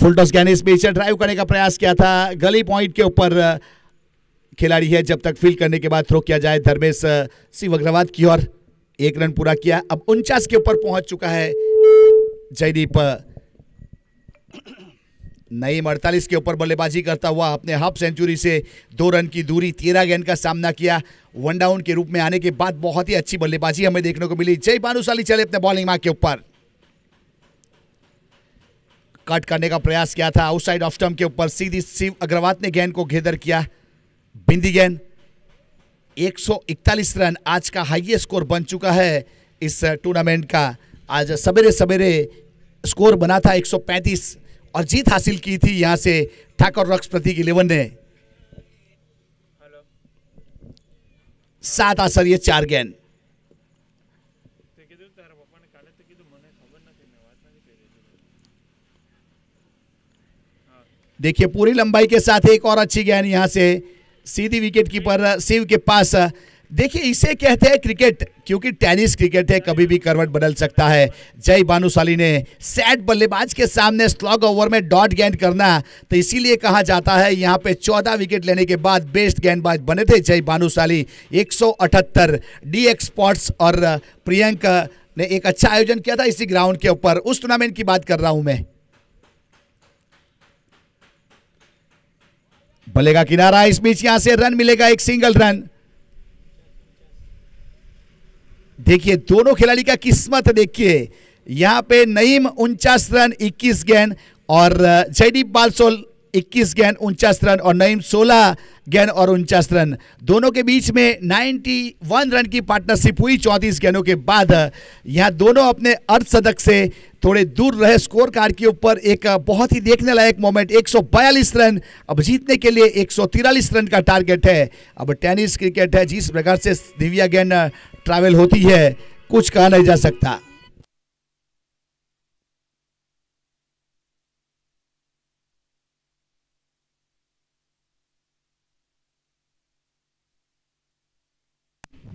फुल टॉस गेंद, इस बीच ड्राइव करने का प्रयास किया था, गली पॉइंट के ऊपर खिलाड़ी है, जब तक फील्ड करने के बाद थ्रो किया जाए धर्मेश शिव अग्रवाल की ओर। 1 रन पूरा किया, अब 49 के ऊपर पहुंच चुका है जयदीप। नईम 48 के ऊपर बल्लेबाजी करता हुआ अपने हाफ सेंचुरी से 2 रन की दूरी, 13 गेंद का सामना किया। 1 डाउन के रूप में आने के बाद बहुत ही अच्छी बल्लेबाजी हमें देखने को मिली। जय भानुशाली चले अपने बॉलिंग मार्क के ऊपर, कट करने का प्रयास किया था आउटसाइड ऑफ स्टंप के ऊपर, सीधी शिव अग्रवाल ने गेंद को घेदर किया, बिंदी गेंद। 141 रन आज का हाईएस्ट स्कोर बन चुका है इस टूर्नामेंट का। आज सवेरे सवेरे स्कोर बना था 135 और जीत हासिल की थी यहां से ठाकुर रॉक्स प्रतीक 11 ने। 7 आसरिये 4 गेंद। देखिए पूरी लंबाई के साथ एक और अच्छी गेंद यहां से सीधी विकेट कीपर शिव के पास। देखिए इसे कहते हैं क्रिकेट, क्योंकि टेनिस क्रिकेट है, कभी भी करवट बदल सकता है। जय भानुशाली ने सेट बल्लेबाज के सामने स्लॉग ओवर में डॉट गेंद करना, तो इसीलिए कहा जाता है यहाँ पे 14 विकेट लेने के बाद बेस्ट गेंदबाज बने थे जय भानुशाली। 178 डी एक्सपर्ट्स और प्रियंक ने एक अच्छा आयोजन किया था इसी ग्राउंड के ऊपर, उस टूर्नामेंट की बात कर रहा हूं मैं। बल्ले का किनारा, इस बीच यहां से रन मिलेगा, एक सिंगल रन। देखिए दोनों खिलाड़ी का किस्मत देखिए, यहां पे नईम 49 रन 21 गेंद और जयदीप बालसोल 21 गेंद 49 रन और नईम 16 गेंद और 49 रन। दोनों के बीच में 91 रन की पार्टनरशिप हुई 34 गेंदों के बाद। यहां दोनों अपने अर्धशतक से थोड़े दूर रहे स्कोर कार्ड के ऊपर। एक बहुत ही देखने लायक मोमेंट, 142 रन। अब जीतने के लिए 143 रन का टारगेट है। अब टेनिस क्रिकेट है, जिस प्रकार से दिव्या गेंद ट्रैवल होती है कुछ कहा नहीं जा सकता।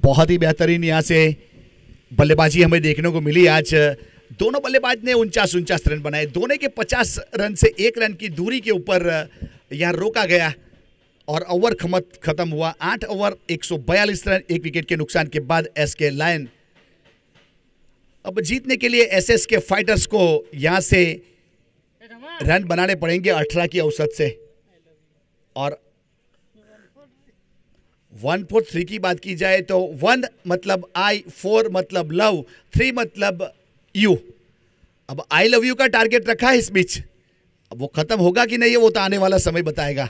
बहुत ही बेहतरीन यहां से बल्लेबाजी हमें देखने को मिली आज। दोनों बल्लेबाज ने 49 रन बनाए, दोनों के 50 रन से 1 रन की दूरी के ऊपर यहां रोका गया और ओवर खत्म हुआ। 8 ओवर 142 रन, 1 विकेट के नुकसान के बाद एसके लायन। अब जीतने के लिए एसएस के फाइटर्स को यहां से रन बनाने पड़ेंगे 18 की औसत से। और 143 की बात की जाए तो 1 मतलब आई, 4 मतलब लव, 3 मतलब यू। अब आई लव यू का टारगेट रखा है इस बीच, अब वो खत्म होगा कि नहीं वो तो आने वाला समय बताएगा।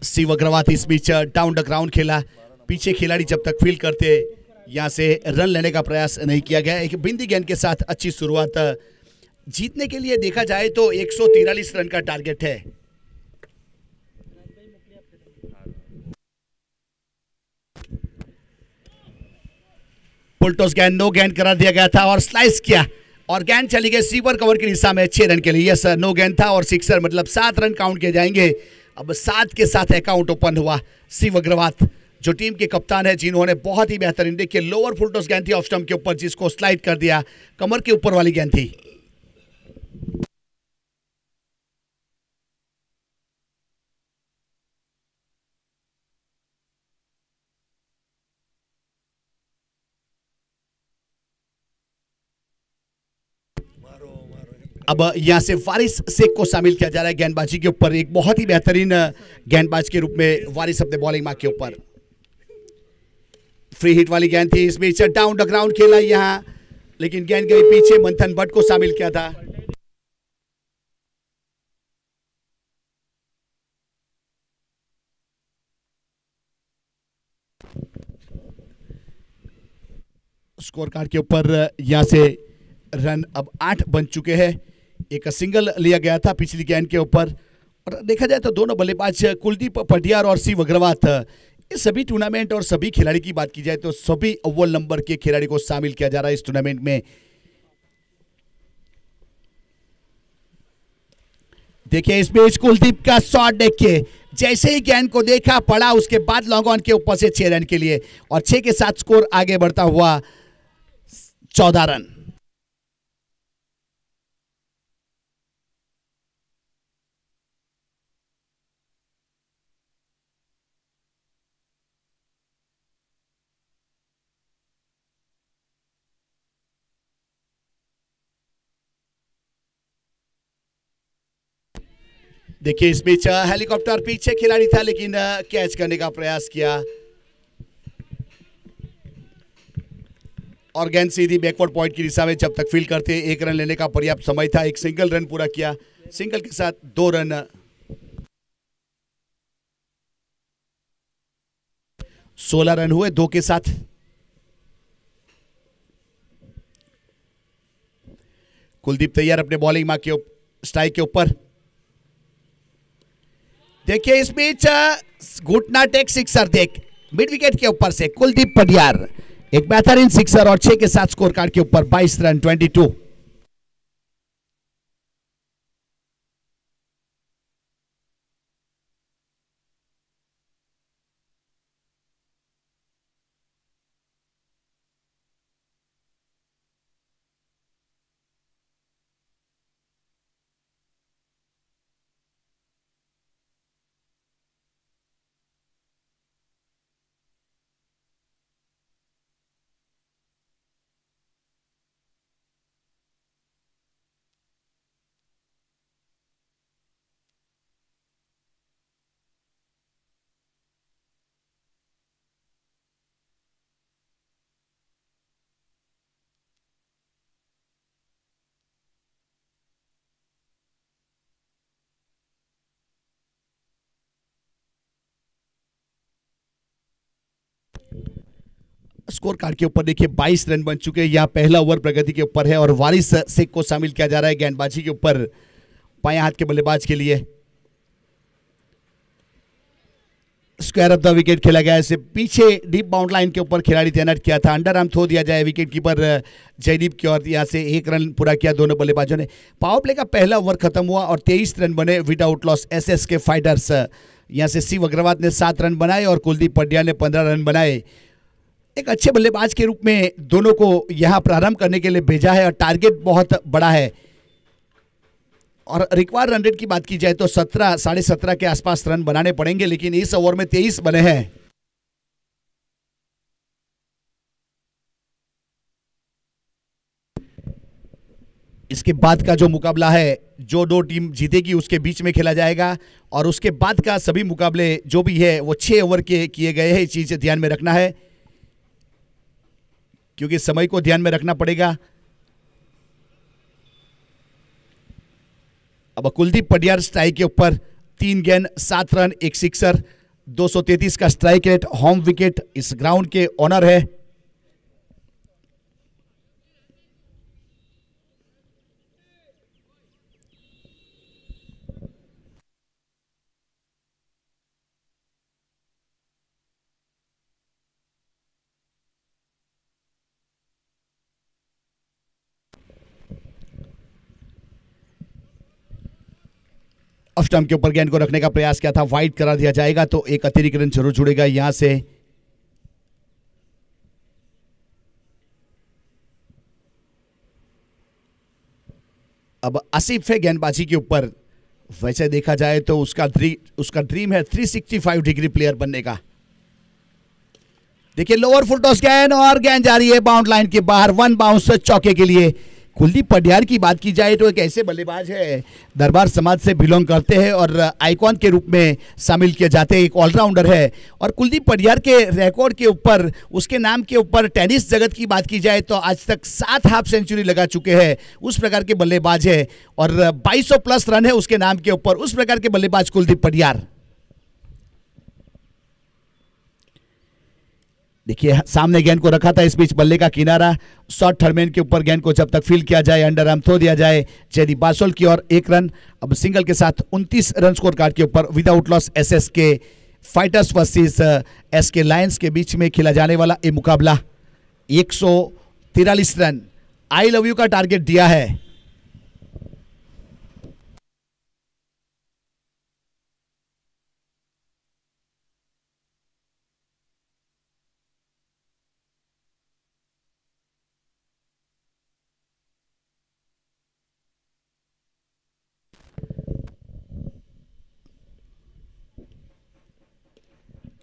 शिव अग्रवाल इस बीच डाउन द ग्राउंड खेला। पीछे खिलाड़ी जब तक फील्ड करते यहाँ से रन लेने का प्रयास नहीं किया गया। एक बिंदी गेंद के साथ अच्छी शुरुआत। जीतने के लिए देखा जाए तो 143 रन का टारगेट है। पुलटोस गेंद नो गेंद करा दिया गया था और स्लाइस किया और गेंद चली गई सीवर कवर की दिशा में 6 रन के लिए। यस, नो गेंद था और सिक्सर, मतलब 7 रन काउंट किए जाएंगे। अब 7 के साथ अकाउंट ओपन हुआ। शिव अग्रवाल जो टीम के कप्तान है, जिन्होंने बहुत ही बेहतरीन, देखिए लोअर फुलटोस गेंद थी ऑफ स्टंप के ऊपर, जिसको स्लाइड कर दिया। कमर के ऊपर वाली गेंद थी। अब यहां से वारिस शेख को शामिल किया जा रहा है गेंदबाजी के ऊपर। एक बहुत ही बेहतरीन गेंदबाज के रूप में वारिस अपने बॉलिंग मार्क के ऊपर। फ्री हिट वाली गेंद थी, इस बीच डाउन द ग्राउंड खेला यहां, लेकिन गेंद गई पीछे। मंथन भट्ट को शामिल किया था। स्कोर कार्ड के ऊपर यहां से रन अब 8 बन चुके हैं। एक सिंगल लिया गया था पिछली गेंद के ऊपर। और देखा जाए तो दोनों बल्लेबाज कुलदीप पटियार और शिव अग्रवाल, ये सभी टूर्नामेंट और सभी खिलाड़ी की बात की जाए तो सभी अव्वल नंबर के खिलाड़ी को शामिल किया जा रहा है इस टूर्नामेंट में। देखिए इस बीच कुलदीप का शॉट, देखिए जैसे ही गेंद को देखा पड़ा, उसके बाद लॉन्ग ऑन के ऊपर से 6 रन के लिए और 6 के साथ स्कोर आगे बढ़ता हुआ 14 रन। देखिए इस बीच हेलीकॉप्टर पीछे खिलाड़ी था, लेकिन कैच करने का प्रयास किया और गेंद सीधी बैकवर्ड पॉइंट की दिशा में जब तक फील्ड करते 1 रन लेने का पर्याप्त समय था। एक सिंगल रन पूरा किया, सिंगल के साथ 2 रन। 16 रन हुए 2 के साथ। कुलदीप तैयार अपने बॉलिंग मार्क के स्ट्राइक के ऊपर। देखिए इस बीच घुटना टेक सिक्सर, देख मिड विकेट के ऊपर से कुलदीप पटियार, एक बेहतरीन सिक्सर और 6 के साथ स्कोर कार्ड के ऊपर 22 रन 22। स्कोर कार्ड के ऊपर देखिए 22 रन बन चुके हैं। यहाँ पहला ओवर प्रगति के ऊपर है और वारिस शेख को शामिल किया जा रहा है गेंदबाजी के ऊपर, बाएं हाथ के बल्लेबाज के लिए। स्क्वायर ऑफ द विकेट खेला गया, इससे पीछे डीप बाउंड लाइन के ऊपर खिलाड़ी तैनात किया था। अंडर आर्म थ्रो दिया जाए विकेट कीपर जयदीप की ओर, यहाँ से 1 रन पूरा किया दोनों बल्लेबाजों ने। पावर प्ले का पहला ओवर खत्म हुआ और 23 रन बने विदाउट लॉस। एसएस के फाइटर्स, यहाँ से शिव अग्रवाल ने 7 रन बनाए और कुलदीप पटियार ने 15 रन बनाए। एक अच्छे बल्लेबाज के रूप में दोनों को यहां प्रारंभ करने के लिए भेजा है और टारगेट बहुत बड़ा है। और रिक्वायर्ड रन रेट की बात की जाए तो 17 साढ़े 17 के आसपास रन बनाने पड़ेंगे, लेकिन इस ओवर में 23 बने हैं। इसके बाद का जो मुकाबला है, जो 2 टीम जीतेगी उसके बीच में खेला जाएगा और उसके बाद का सभी मुकाबले जो भी है वो 6 ओवर के किए गए हैं। इस चीज से ध्यान में रखना है क्योंकि समय को ध्यान में रखना पड़ेगा। अब कुलदीप पटियार स्ट्राइक के ऊपर 3 गेंद 7 रन, एक सिक्सर, 233 का स्ट्राइक रेट, होम विकेट, इस ग्राउंड के ऑनर है। ऑफ स्टंप के ऊपर गेंद को रखने का प्रयास किया था, वाइड करा दिया जाएगा तो एक अतिरिक्त रन जरूर जुड़ेगा यहां से। अब आसिफ है गेंदबाजी के ऊपर। वैसे देखा जाए तो उसका ड्रीम है 365 डिग्री प्लेयर बनने का। देखिए लोअर फुल टॉस गेंद और गेंद जा रही है बाउंड लाइन के बाहर, 1 बाउंस चौके के लिए। कुलदीप पटियार की बात की जाए तो एक ऐसे बल्लेबाज है, दरबार समाज से बिलोंग करते हैं और आइकॉन के रूप में शामिल किए जाते हैं, एक ऑलराउंडर है। और कुलदीप पटियार के रिकॉर्ड के ऊपर, उसके नाम के ऊपर टेनिस जगत की बात की जाए तो आज तक 7 हाफ सेंचुरी लगा चुके हैं, उस प्रकार के बल्लेबाज है। और 2200 प्लस रन है उसके नाम के ऊपर, उस प्रकार के बल्लेबाज कुलदीप पटियार। देखिए सामने गेंद को रखा था, इस बीच बल्ले का किनारा, शॉर्ट थर्डमैन के ऊपर गेंद को जब तक फील किया जाए, अंडर आर्म थ्रो दिया जाए जयदीप बासोल की ओर, 1 रन। अब सिंगल के साथ 29 रन स्कोर कार्ड के ऊपर विदाउट लॉस एसएस के फाइटर्स वर्सेस एसके लायंस के बीच में खेला जाने वाला ये मुकाबला। 143 रन आई लव यू का टारगेट दिया है।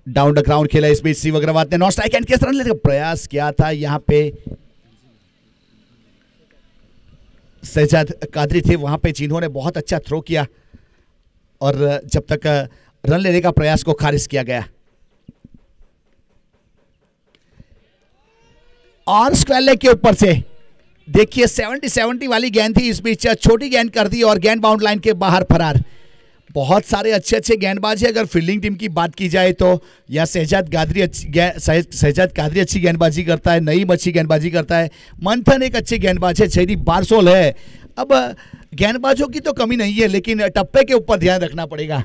डाउन द ग्राउंड खेला इस बीच शिव अग्रवाल ने नॉन स्ट्राइक एंड किस रन लेने का प्रयास किया था, यहां पे शहजाद कादरी थे वहां पे जिन्होंने बहुत अच्छा थ्रो किया और जब तक रन लेने का प्रयास को खारिज किया गया। और स्क्वायर लेग के ऊपर से देखिए 70-70 वाली गेंद थी, इस बीच छोटी गेंद कर दी और गेंद बाउंड लाइन के बाहर फरार। बहुत सारे अच्छे अच्छे गेंदबाज हैं, अगर फील्डिंग टीम की बात की जाए तो या शहजाद कादरी अच्छी गेंदबाजी करता है, नईम अच्छी गेंदबाजी करता है, मंथन एक अच्छे गेंदबाज है, जयदीप बारसोल है। अब गेंदबाजों की तो कमी नहीं है, लेकिन टप्पे के ऊपर ध्यान रखना पड़ेगा।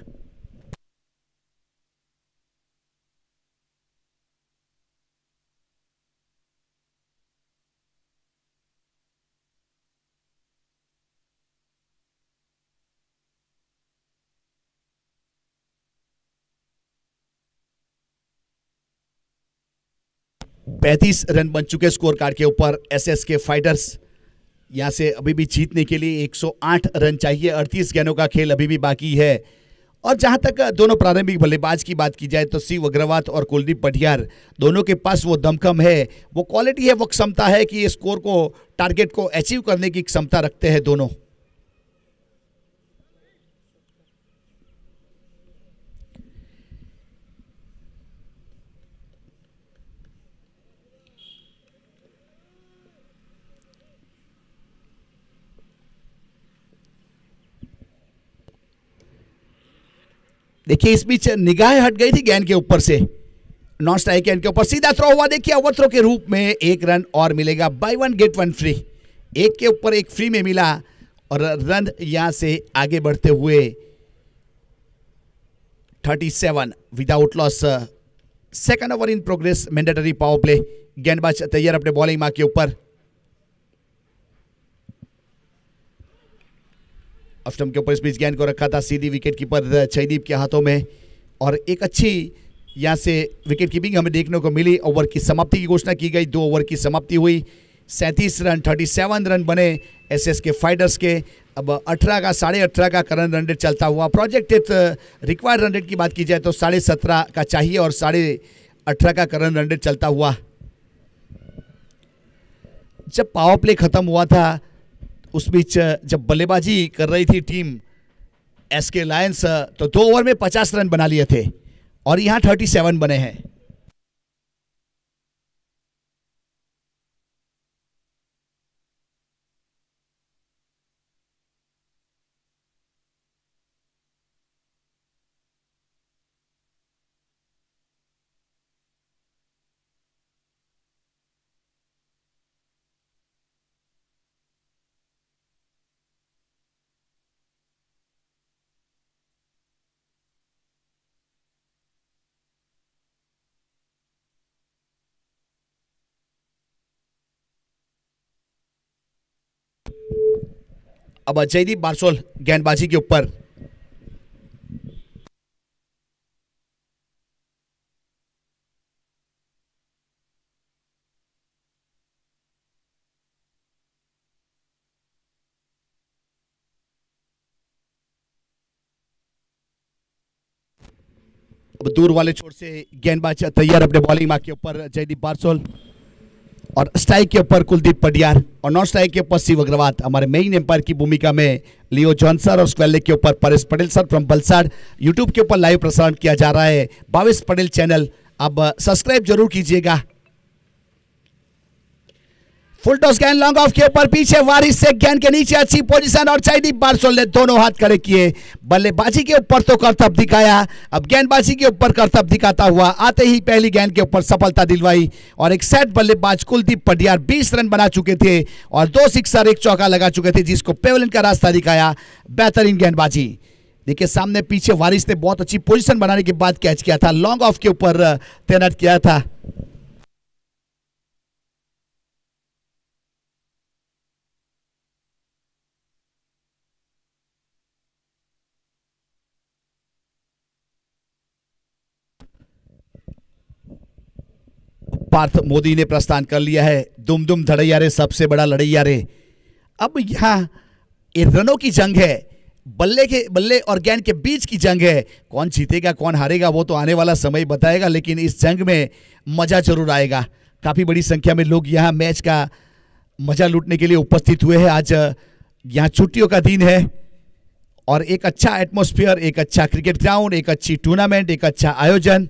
पैंतीस रन बन चुके स्कोर कार्ड के ऊपर एसएस के फाइटर्स। यहां से अभी भी जीतने के लिए 108 रन चाहिए, 38 गेंदों का खेल अभी भी बाकी है। और जहां तक दोनों प्रारंभिक बल्लेबाज की बात की जाए तो शिव अग्रवाल और कुलदीप पटियार, दोनों के पास वो दमखम है, वो क्वालिटी है, वो क्षमता है कि स्कोर को, टारगेट को अचीव करने की क्षमता रखते हैं दोनों। देखिए इस बीच निगाह हट गई थी गेंद के ऊपर से, नॉन स्ट्राइक गेंद के ऊपर सीधा थ्रो हुआ। देखिए ओवर थ्रो के रूप में 1 रन और मिलेगा, बाय 1 गेट 1 फ्री। एक के ऊपर एक फ्री में मिला और रन यहां से आगे बढ़ते हुए 37 without loss. Second over in progress, mandatory power play. गेंदबाज तैयार अपने बॉलिंग मार्क के ऊपर। ऑफ स्टंप के ऊपर इस बीच गेंद को रखा था, सीधी विकेट कीपर जयदीप के हाथों में और एक अच्छी यहां से विकेट कीपिंग हमें देखने को मिली। ओवर की समाप्ति की घोषणा की गई, 2 ओवर की समाप्ति हुई, 37 रन 37 रन बने एसएस के फाइटर्स के। अब 18 का 18.5 का करंट रन रेट चलता हुआ, प्रोजेक्टेड रिक्वायर्ड रन रेट की बात की जाए तो 17.5 का चाहिए और 18.5 का करंट रन रेट चलता हुआ। जब पावर प्ले खत्म हुआ था उस बीच जब बल्लेबाजी कर रही थी टीम एसके लायंस, तो 2 ओवर में 50 रन बना लिए थे और यहां 37 बने हैं। अब जयदीप बारसोल गेंदबाजी के ऊपर। अब दूर वाले छोर से गेंदबाज तैयार अपने बॉलिंग मार्क के ऊपर जयदीप बारसोल, और स्ट्राइक के ऊपर कुलदीप पडियार, और नॉन स्ट्राइक के ऊपर शिव अग्रवाल। हमारे मेन एम्पायर की भूमिका में लियो जॉन सर, और स्क्वेल लेग के ऊपर Paresh Patel sir from Valsad. YouTube के ऊपर लाइव प्रसारण किया जा रहा है भावेश पटेल चैनल, अब सब्सक्राइब जरूर कीजिएगा। फुल टॉस गेंद लॉन्ग ऑफ के ऊपर, पीछे वारिस से गेंद के नीचे अच्छी पोजीशन, और जयदीप बारसोल ने दोनों हाथ खड़े किए। बल्लेबाजी के ऊपर तो करतब दिखाया, अब गेंदबाजी के ऊपर करतब दिखाता हुआ आते ही पहली गेंद के ऊपर सफलता दिलवाई। और एक सेट बल्लेबाज कुलदीप पडियार 20 रन बना चुके थे और 2 सिक्सर 1 चौका लगा चुके थे, जिसको पेविलियन का रास्ता दिखाया। बेहतरीन गेंदबाजी। देखिए सामने पीछे वारिस ने बहुत अच्छी पोजीशन बनाने के बाद कैच किया था, लॉन्ग ऑफ के ऊपर तैनात किया था। पार्थ मोदी ने प्रस्थान कर लिया है। दुम दुम धड़ैया रे, सबसे बड़ा लड़ैया रे। अब यहाँ रनों की जंग है, बल्ले और गेंद के बीच की जंग है। कौन जीतेगा कौन हारेगा वो तो आने वाला समय बताएगा, लेकिन इस जंग में मजा जरूर आएगा। काफी बड़ी संख्या में लोग यहाँ मैच का मजा लूटने के लिए उपस्थित हुए हैं। आज यहाँ छुट्टियों का दिन है और एक अच्छा एटमॉस्फेयर, एक अच्छा क्रिकेट ग्राउंड, एक अच्छी टूर्नामेंट, एक अच्छा आयोजन।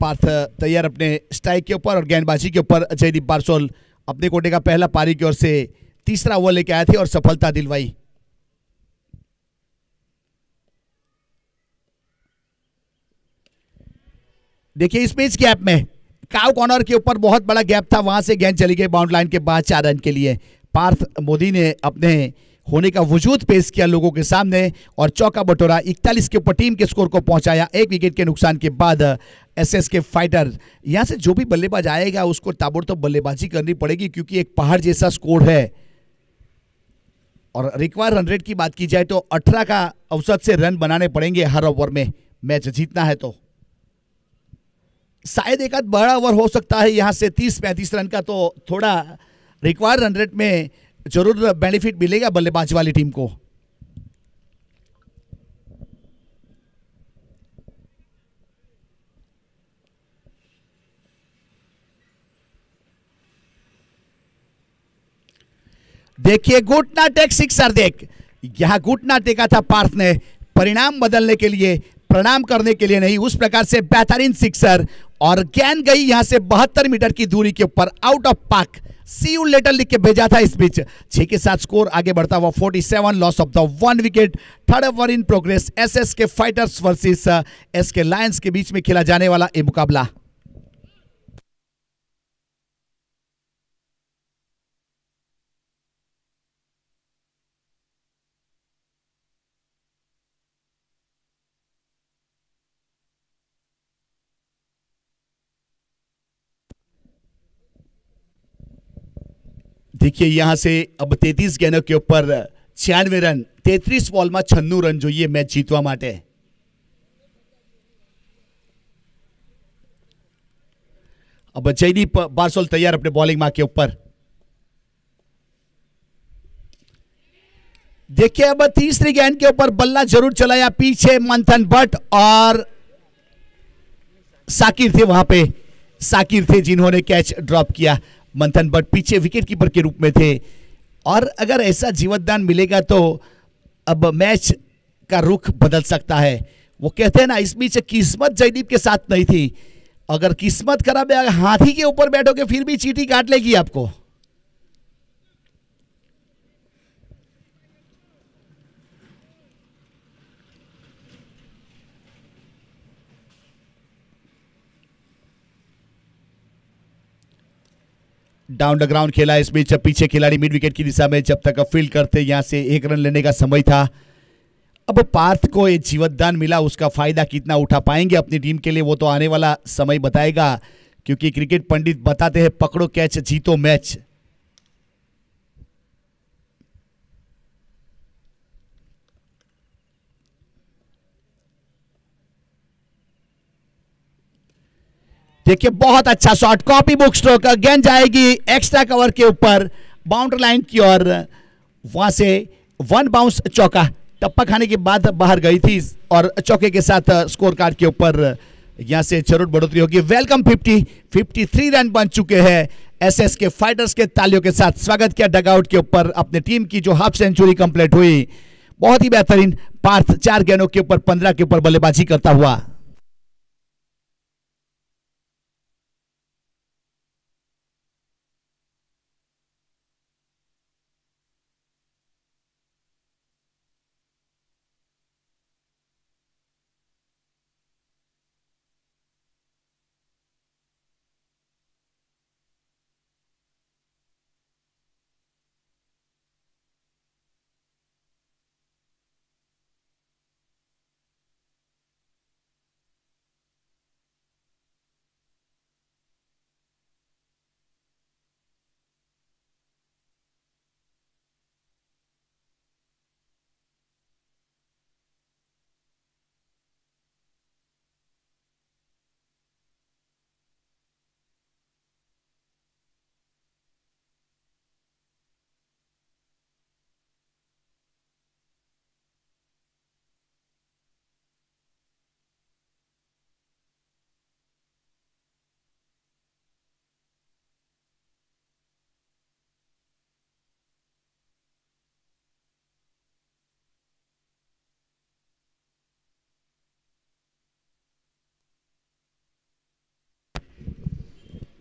पार्थ तैयार अपने स्ट्राइक के ऊपर, और गेंदबाजी के ऊपर जयदीप बारसोल अपने कोटे का पहला पारी की ओर से तीसरा ओवर लेके आए थे और सफलता दिलवाई। देखिए इस पिच गैप में काउ कॉर्नर के ऊपर बहुत बड़ा गैप था, वहां से गेंद चली गई बाउंड लाइन के बाद 4 रन के लिए। पार्थ मोदी ने अपने होने का वजूद पेश किया लोगों के सामने और चौका बटोरा 41 के ऊपर टीम के स्कोर को पहुंचाया। 1 विकेट के नुकसान के बाद एसएस के फाइटर, यहां से जो भी बल्लेबाज आएगा उसको ताबड़तोड़ बल्लेबाजी करनी पड़ेगी, क्योंकि एक पहाड़ जैसा स्कोर है। और रिक्वायर रन रेट की बात की जाए तो 18 का औसत से रन बनाने पड़ेंगे हर ओवर में, मैच जीतना है तो। शायद एक आध बड़ा ओवर हो सकता है यहां से 30-35 रन का, तो थोड़ा रिक्वायर रन रेट में जरूर बेनिफिट मिलेगा बल्लेबाज वाली टीम को। देखिए घुटना टेक सिक्सर, देख यहां घुटना टेका था पार्थ ने, परिणाम बदलने के लिए, प्रणाम करने के लिए नहीं, उस प्रकार से बेहतरीन सिक्सर। और गेंद गई यहां से 72 मीटर की दूरी के ऊपर, out of park. See you later लिख के भेजा था इस बीच। 6 के साथ स्कोर आगे बढ़ता हुआ 47, loss of the 1 wicket. Third over in progress, SS के फाइटर्स वर्सेस एसके लायंस के बीच में खेला जाने वाला यह मुकाबला। देखिए यहां से अब 33 गेंदों के ऊपर 96 रन, 33 बॉल में 96 रन જોઈએ मैच जीतवा માટે। अब जयदीप बारसोल तैयार अपने बॉलिंग मार्क के ऊपर। देखिए अब तीसरी गेंद के ऊपर बल्ला जरूर चलाया, पीछे मंथन भट्ट और साकिर थे, वहां पे साकिर थे जिन्होंने कैच ड्रॉप किया। मंथन भट्ट पीछे विकेट कीपर के रूप में थे, और अगर ऐसा जीवनदान मिलेगा तो अब मैच का रुख बदल सकता है। वो कहते हैं ना, इस बीच किस्मत जयदीप के साथ नहीं थी। अगर किस्मत खराब है, हाथी के ऊपर बैठोगे फिर भी चींटी काट लेगी आपको। डाउन द ग्राउंड खेला इस बीच, पीछे खिलाड़ी मिड विकेट की दिशा में जब तक फील्ड करते, यहां से 1 रन लेने का समय था। अब पार्थ को ये जीवतदान मिला, उसका फायदा कितना उठा पाएंगे अपनी टीम के लिए वो तो आने वाला समय बताएगा, क्योंकि क्रिकेट पंडित बताते हैं पकड़ो कैच जीतो मैच। देखिए बहुत अच्छा शॉट, कॉपी बुक स्ट्रोक, गेंद जाएगी एक्स्ट्रा कवर के ऊपर बाउंड्री लाइन की ओर, वहां से वन बाउंस चौका, टप्पा खाने के बाद बाहर गई थी और चौके के साथ स्कोर कार्ड के ऊपर यहां से जरूर बढ़ोतरी होगी। वेलकम 53 रन बन चुके हैं। एसएस के फाइटर्स के तालियों के साथ स्वागत किया डगआउट के ऊपर अपने टीम की जो हाफ सेंचुरी कंप्लीट हुई। बहुत ही बेहतरीन पार्थ 4 गेंदों के ऊपर 15 के ऊपर बल्लेबाजी करता हुआ।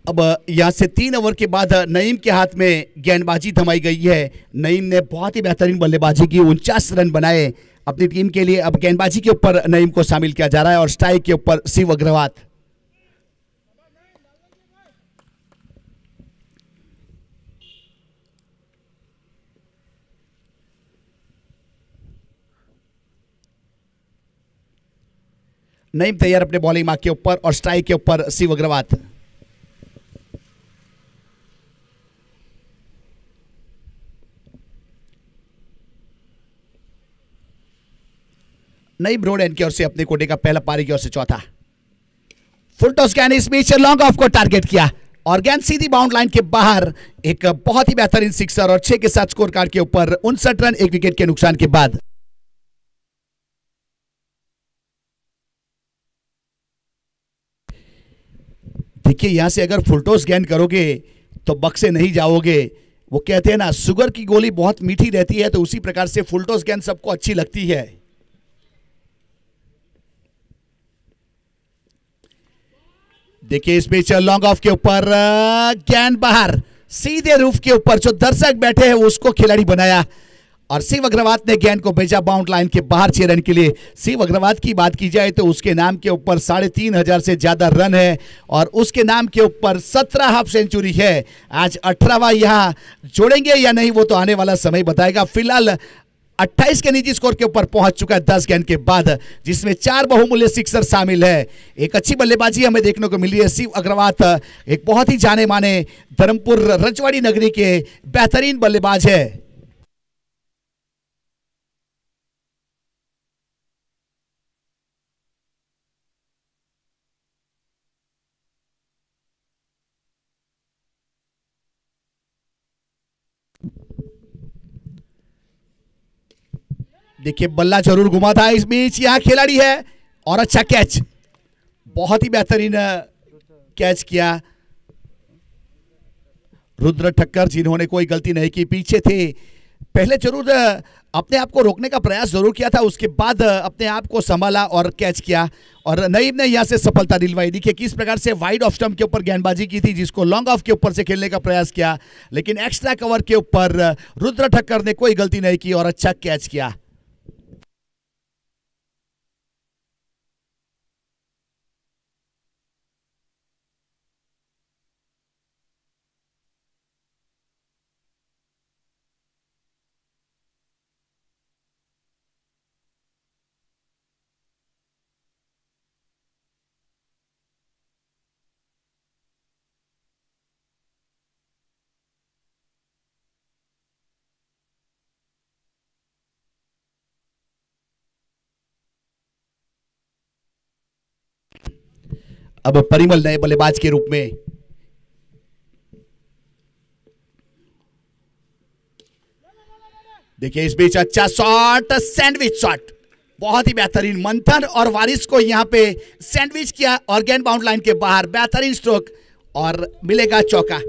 अब यहां से 3 ओवर के बाद नईम के हाथ में गेंदबाजी थमाई गई है। नईम ने बहुत ही बेहतरीन बल्लेबाजी की, 49 रन बनाए अपनी टीम के लिए। अब गेंदबाजी के ऊपर नईम को शामिल किया जा रहा है और स्ट्राइक के ऊपर शिव अग्रवाल। नईम तैयार अपने बॉलिंग मार्क के ऊपर और स्ट्राइक के ऊपर शिव अग्रवाल। नई ब्रॉड एंड की ओर से अपने कोटे का पहला पारी की ओर से चौथा। फुल टॉस गेंद इस बीच लॉन्ग ऑफ को टारगेट किया और गेंद सीधी बाउंड लाइन के बाहर। एक बहुत ही बेहतरीन सिक्सर और 6 के साथ स्कोर कार्ड के ऊपर 59 रन 1 विकेट के नुकसान के बाद। देखिए यहां से अगर फुल टॉस गेंद करोगे तो बक्से नहीं जाओगे। वो कहते हैं ना शुगर की गोली बहुत मीठी रहती है, तो उसी प्रकार से फुल टॉस गेंद सबको अच्छी लगती है। देखिए इस बीच लॉन्ग ऑफ के ऊपर गेंद बाहर सीधे रूफ के ऊपर, जो दर्शक बैठे हैं उसको खिलाड़ी बनाया और शिव अग्रवाल ने गेंद को भेजा बाउंड लाइन के बाहर 6 रन के लिए। शिव अग्रवाल की बात की जाए तो उसके नाम के ऊपर 3,500 से ज्यादा रन है और उसके नाम के ऊपर 17 हाफ सेंचुरी है। आज 18वां यहां जोड़ेंगे या नहीं वो तो आने वाला समय बताएगा। फिलहाल 28 के निजी स्कोर के ऊपर पहुंच चुका है 10 गेंद के बाद, जिसमें 4 बहुमूल्य सिक्सर शामिल है। एक अच्छी बल्लेबाजी हमें देखने को मिली है। शिव अग्रवाल एक बहुत ही जाने माने धर्मपुर रजवाड़ी नगरी के बेहतरीन बल्लेबाज है। देखिए बल्ला जरूर घुमा था इस बीच, यहां खिलाड़ी है और अच्छा कैच, बहुत ही बेहतरीन कैच किया रुद्र ठक्कर, जिन्होंने कोई गलती नहीं की, पीछे थे। पहले जरूर अपने आप को रोकने का प्रयास जरूर किया था, उसके बाद अपने आप को संभाला और कैच किया और नईम ने यहां से सफलता दिलवाई। देखिए किस प्रकार से वाइड ऑफ स्टंप के ऊपर गेंदबाजी की थी, जिसको लॉन्ग ऑफ के ऊपर से खेलने का प्रयास किया, लेकिन एक्स्ट्रा कवर के ऊपर रुद्र ठक्कर ने कोई गलती नहीं की और अच्छा कैच किया। अब परिमल नए बल्लेबाज के रूप में। देखिए इस बीच अच्छा शॉट, सैंडविच शॉट, बहुत ही बेहतरीन। मंथन और वारिस को यहां पे सैंडविच किया और गेंद बाउंड लाइन के बाहर, बेहतरीन स्ट्रोक और मिलेगा चौका।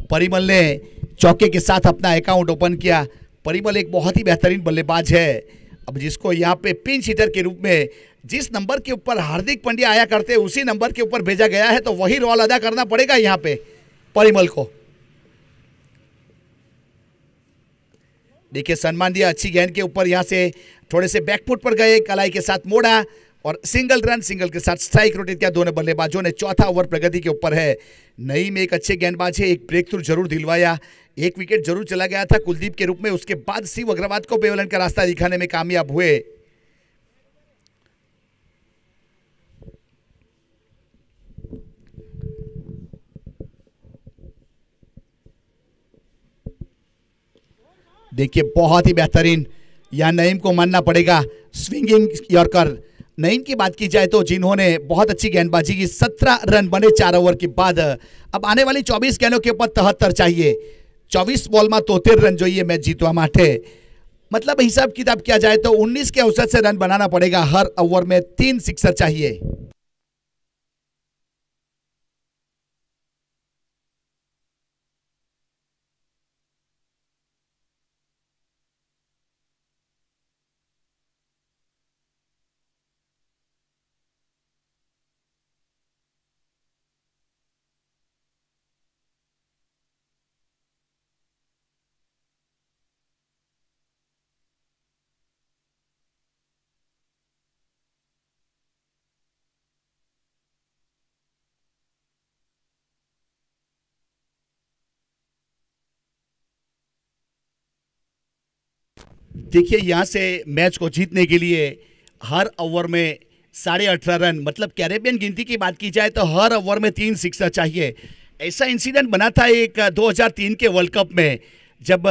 परिमल ने चौके के साथ अपना अकाउंट ओपन किया। परिमल एक बहुत ही बेहतरीन बल्लेबाज है। अब जिसको यहाँ पे पिंच हिटर के रूप में जिस नंबर के ऊपर हार्दिक पांड्या आया करते उसी नंबर के ऊपर भेजा गया है, तो वही रोल अदा करना पड़ेगा यहाँ पे परिमल को। देखिए सम्मान दिया, अच्छी गेंद के ऊपर यहां से थोड़े से बैकफुट पर गए, कलाई के साथ मोड़ा और सिंगल रन, सिंगल के साथ स्ट्राइक रोटेट किया दोनों बल्लेबाजों ने। चौथा ओवर प्रगति के ऊपर है। नईम एक अच्छे गेंदबाज है, एक ब्रेक थ्रू जरूर दिलवाया, एक विकेट जरूर चला गया था कुलदीप के रूप में, उसके बाद शिव अग्रवाल को पेवलन का रास्ता दिखाने में कामयाब हुए। देखिए बहुत ही बेहतरीन, यहां नईम को मानना पड़ेगा, स्विंगिंग यॉर्कर। नईम की बात की जाए तो जिन्होंने बहुत अच्छी गेंदबाजी की, 17 रन बने 4 ओवर के बाद। अब आने वाली 24 गेंदों के ऊपर 73 चाहिए। 24 बॉल में 73 रन जो ये मैच जीतवा माटे, मतलब हिसाब किताब किया जाए तो 19 के औसत से रन बनाना पड़ेगा। हर ओवर में 3 सिक्सर चाहिए। देखिए यहां से मैच को जीतने के लिए हर ओवर में 18.5 रन, मतलब कैरेबियन गिनती की बात की जाए तो हर ओवर में 3 सिक्सर चाहिए। ऐसा इंसिडेंट बना था एक 2003 के वर्ल्ड कप में, जब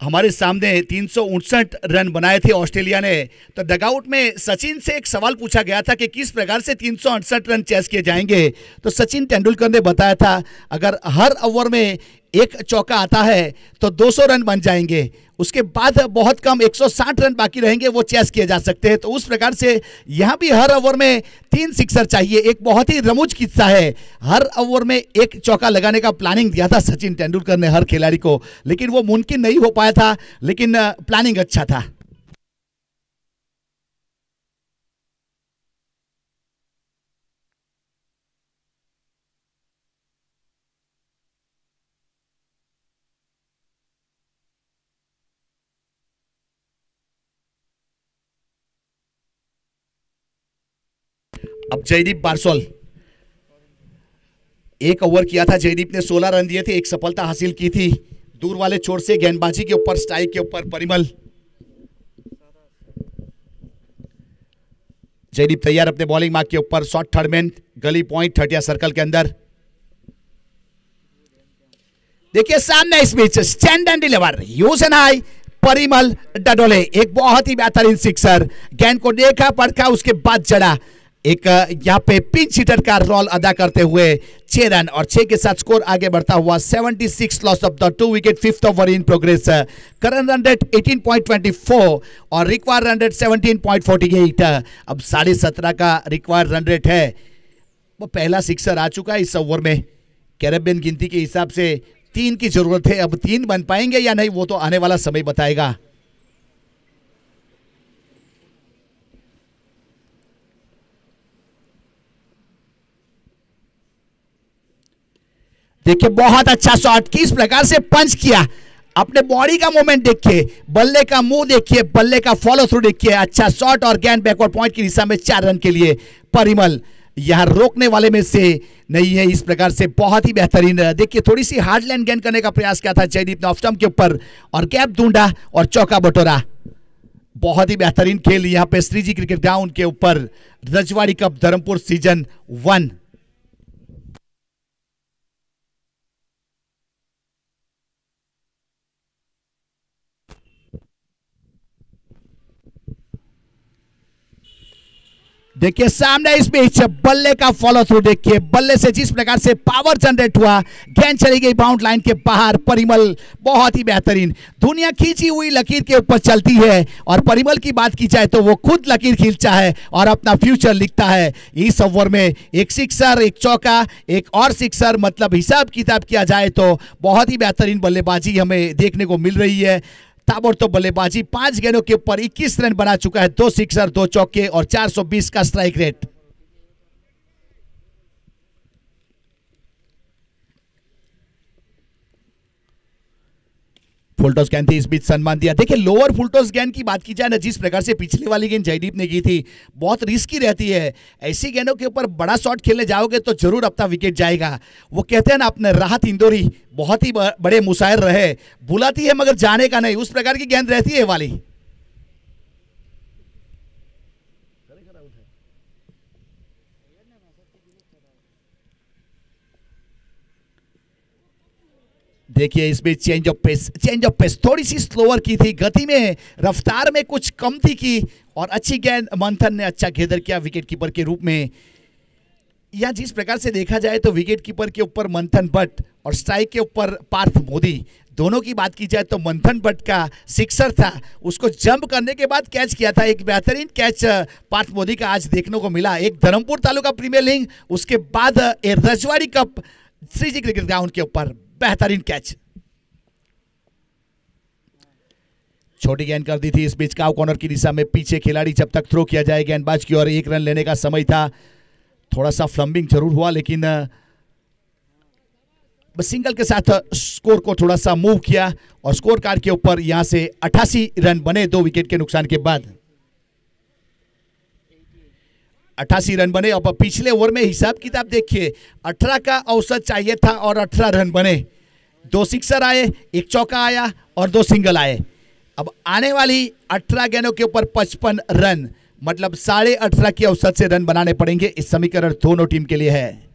हमारे सामने 369 रन बनाए थे ऑस्ट्रेलिया ने। तो डगआउट में सचिन से एक सवाल पूछा गया था कि किस प्रकार से 368 रन चेस किए जाएंगे। तो सचिन तेंदुलकर ने बताया था अगर हर ओवर में एक चौका आता है तो 200 रन बन जाएंगे, उसके बाद बहुत कम 160 रन बाकी रहेंगे, वो चेस किए जा सकते हैं। तो उस प्रकार से यहाँ भी हर ओवर में 3 सिक्सर चाहिए। एक बहुत ही रमुज किस्सा है, हर ओवर में एक चौका लगाने का प्लानिंग दिया था सचिन तेंदुलकर ने हर खिलाड़ी को, लेकिन वो मुमकिन नहीं हो पाया था, लेकिन प्लानिंग अच्छा था। अब जयदीप बारसोल, एक ओवर किया था जयदीप ने, 16 रन दिए थे, एक सफलता हासिल की थी दूर वाले छोर से गेंदबाजी के ऊपर, स्ट्राइक के ऊपर। परिमल, जयदीप तैयार अपने बॉलिंग मार्क के ऊपर, short third man, gully point 30 circle के अंदर। देखिए सामने इस बीच stand and deliver, use and high, Parimal Dadole, एक बहुत ही बेहतरीन सिक्सर, गेंद को देखा परखा उसके बाद चढ़ा, एक यहाँ पे पिंच हिटर का रोल अदा करते हुए 6 रन और 6 के साथ स्कोर आगे बढ़ता हुआ 76 loss of the 2 wicket, 5th over in progress. Current run rate 18.24 और रिक्वायर रन रेट 17.48। अब 17.5 का रिक्वायर रन रेट है। वो पहला सिक्सर आ चुका है इस ओवर में। कैरेबियन गिनती के हिसाब से 3 की जरूरत है, अब 3 बन पाएंगे या नहीं वो तो आने वाला समय बताएगा। देखिए बहुत अच्छा शॉट, किस प्रकार से पंच किया, अपने बॉडी का मूवमेंट देखिए, बल्ले का मुंह देखिए, बल्ले का फॉलो थ्रू देखिए, अच्छा शॉट और गेंद बैकवर्ड पॉइंट की दिशा में 4 रन के लिए। परिमल यहां रोकने वाले में से नहीं है, इस प्रकार से बहुत ही बेहतरीन। देखिए थोड़ी सी हार्ड लाइन गेंद करने का प्रयास किया था जयदीप ने ऑफ स्टंप के ऊपर और गैप ढूंढा और चौका बटोरा। बहुत ही बेहतरीन खेल यहां पे श्रीजी क्रिकेट ग्राउंड के ऊपर, रजवाड़ी कप धर्मपुर सीजन 1। देखिए सामने इस बीच बल्ले का फॉलो थ्रू, देखिए बल्ले से जिस प्रकार से पावर जनरेट हुआ, गेंद चली गई बाउंड लाइन के बाहर। परिमल बहुत ही बेहतरीन, दुनिया खींची हुई लकीर के ऊपर चलती है और परिमल की बात की जाए तो वो खुद लकीर खींचता है और अपना फ्यूचर लिखता है। इस ओवर में एक सिक्सर, एक चौका, एक और सिक्सर, मतलब हिसाब किताब किया जाए तो बहुत ही बेहतरीन बल्लेबाजी हमें देखने को मिल रही है। ताबड़तोड़ बल्लेबाजी, 5 गेंदों के ऊपर 21 रन बना चुका है, 2 सिक्सर, 2 चौके और 420 का स्ट्राइक रेट। फुलटॉस गेंद थी, इस बीच सम्मान दिया। देखिए लोअर फुलटॉस गेंद की बात की जाए ना, जिस प्रकार से पिछले वाली गेंद जयदीप ने की थी, बहुत रिस्की रहती है। ऐसी गेंदों के ऊपर बड़ा शॉट खेलने जाओगे तो जरूर अपना विकेट जाएगा। वो कहते हैं ना अपने राहत इंदौरी बहुत ही बड़े मुशायर रहे, बुलाती है मगर जाने का नहीं, उस प्रकार की गेंद रहती है वाली। देखिए इस बीच चेंज ऑफ पेस थोड़ी सी स्लोअर की थी, गति में रफ्तार में कुछ कम थी की, और अच्छी गेंद मंथन ने अच्छा घेदर किया विकेट कीपर के रूप में। या जिस प्रकार से देखा जाए तो विकेट कीपर के ऊपर मंथन भट्ट और स्ट्राइक के ऊपर पार्थ मोदी, दोनों की बात की जाए तो मंथन भट्ट का सिक्सर था, उसको जंप करने के बाद कैच किया था, एक बेहतरीन कैच पार्थ मोदी का आज देखने को मिला। एक धर्मपुर तालुका प्रीमियर लीग, उसके बाद रजवाड़ी कप श्रीजी क्रिकेट ग्राउंड के ऊपर बेहतरीन कैच। छोटी गेंद कर दी थी, इस बीच काउ कॉर्नर की दिशा में पीछे खिलाड़ी जब तक थ्रो किया जाए गेंदबाज की और 1 रन लेने का समय था। थोड़ा सा फ्लम्बिंग जरूर हुआ लेकिन सिंगल के साथ स्कोर को थोड़ा सा मूव किया और स्कोर कार्ड के ऊपर यहां से 88 रन बने 2 विकेट के नुकसान के बाद। 88 रन बने। अब पिछले ओवर में हिसाब किताब देखिए, 18 का औसत चाहिए था और 18 रन बने, 2 सिक्सर आए, 1 चौका आया और 2 सिंगल आए। अब आने वाली 18 गेंदों के ऊपर 55 रन, मतलब 18.5 की औसत से रन बनाने पड़ेंगे। इस समीकरण दोनों टीम के लिए है।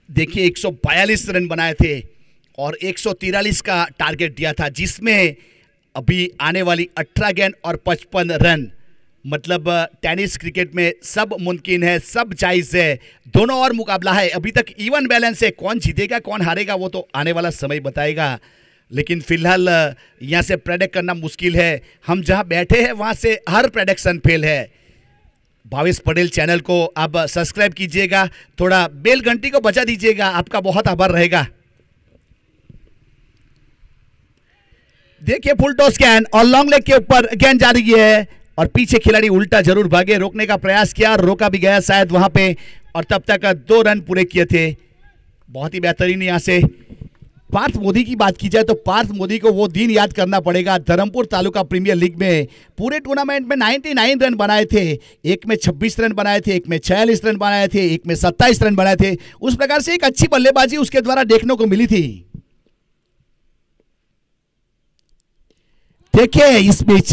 देखिए 142 रन बनाए थे और 143 का टारगेट दिया था, जिसमें अभी आने वाली 18 गेंद और 55 रन, मतलब टेनिस क्रिकेट में सब मुमकिन है, सब जायज़ है, दोनों और मुकाबला है। अभी तक इवन बैलेंस है, कौन जीतेगा कौन हारेगा वो तो आने वाला समय बताएगा। लेकिन फिलहाल यहाँ से प्रेडिक्ट करना मुश्किल है। हम जहाँ बैठे हैं वहाँ से हर प्रेडिक्शन फेल है। भावेश पटेल चैनल को आप सब्सक्राइब कीजिएगा, थोड़ा बेल घंटी को बजा दीजिएगा, आपका बहुत आभार रहेगा। देखिए फुल टॉस गेंद और लॉन्ग लेग के ऊपर गेंद जा रही है और पीछे खिलाड़ी उल्टा जरूर भागे, रोकने का प्रयास किया, रोका भी गया शायद वहां पे, और तब तक 2 रन पूरे किए थे। बहुत ही बेहतरीन यहां से। पार्थ मोदी की बात की जाए तो पार्थ मोदी को वो दिन याद करना पड़ेगा, धर्मपुर तालुका प्रीमियर लीग में पूरे टूर्नामेंट में 99 रन बनाए थे, एक में 26 रन बनाए थे, एक में 46 रन बनाए थे, एक में 27 रन बनाए थे। उस प्रकार से एक अच्छी बल्लेबाजी उसके द्वारा देखने को मिली थी। देखिए इस बीच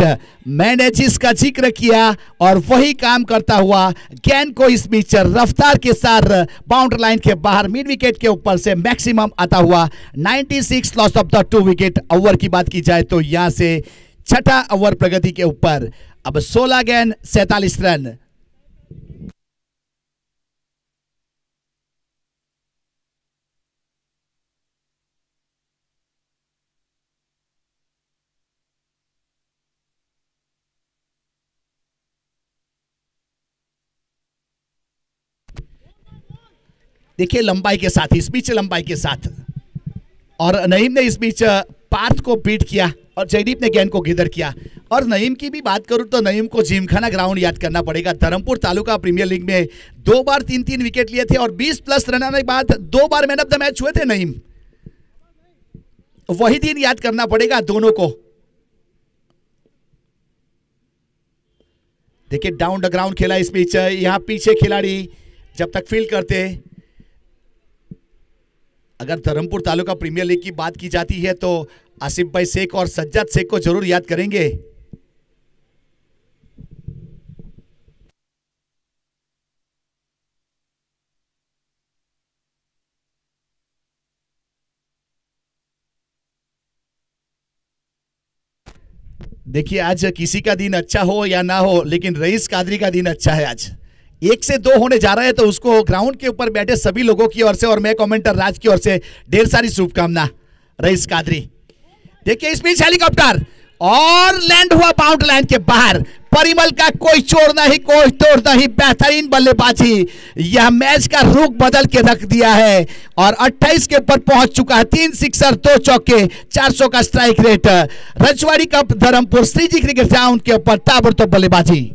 मैंने जिसका जिक्र किया और वही काम करता हुआ, गेंद को इस बीच रफ्तार के साथ बाउंड्री लाइन के बाहर मिड विकेट के ऊपर से मैक्सिमम आता हुआ 96 loss of the 2 wicket. Over की बात की जाए तो यहां से छठा ओवर प्रगति के ऊपर, अब 16 गेंद 47 रन। देखिए लंबाई के साथ, इस बीच लंबाई के साथ, और नईम ने इस बीच पार्थ को बीट किया और जयदीप ने गेंद को गिदर किया। और नईम की भी बात करूं तो नईम को जिमखाना ग्राउंड याद करना पड़ेगा। धर्मपुर तालुका प्रीमियर लीग में 2 बार 3-3 विकेट लिए थे और 20+ रन आने के बाद 2 बार मैन ऑफ द मैच हुए थे नईम। वही दिन याद करना पड़ेगा दोनों को। देखिए डाउन द ग्राउंड खेला इस बीच, यहाँ पीछे खिलाड़ी जब तक फील्ड करते। अगर धर्मपुर तालुका प्रीमियर लीग की बात की जाती है तो आसिफ भाई शेख और सज्जाद शेख को जरूर याद करेंगे। देखिए आज किसी का दिन अच्छा हो या ना हो, लेकिन रईस कादरी का दिन अच्छा है। आज 1 से 2 होने जा रहा है, तो उसको ग्राउंड के ऊपर बैठे सभी लोगों की ओर से और मैं कमेंटर राज की ओर से ढेर सारी शुभकामना। रईस कादरी देखिए इस बीच हेलीकॉप्टर और लैंड हुआ बाउंड लाइन के बाहर। परिमल का कोई चोर नहीं, कोई तोड़ नहीं, बेहतरीन बल्लेबाजी। यह मैच का रुख बदल के रख दिया है और 28 के ऊपर पहुंच चुका है। 3 सिक्सर 2 चौके, 400 का strike rate. Rajwadi cup Dharampur Shriji cricket ground के ऊपर ताबड़तोड़ बल्लेबाजी।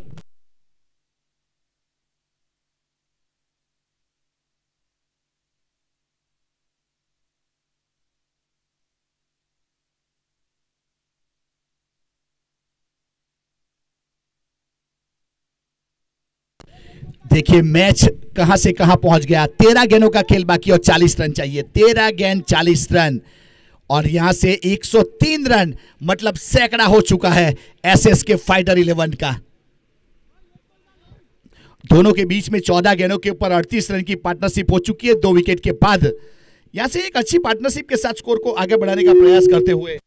देखिए मैच कहां से कहां पहुंच गया। 13 गेंदों का खेल बाकी और 40 रन चाहिए। 13 गेंद 40 रन और यहां से 103 रन, मतलब सैकड़ा हो चुका है एसएस के फाइटर 11 का। दोनों के बीच में 14 गेंदों के ऊपर 38 रन की पार्टनरशिप हो चुकी है 2 विकेट के बाद। यहां से एक अच्छी पार्टनरशिप के साथ स्कोर को आगे बढ़ाने का प्रयास करते हुए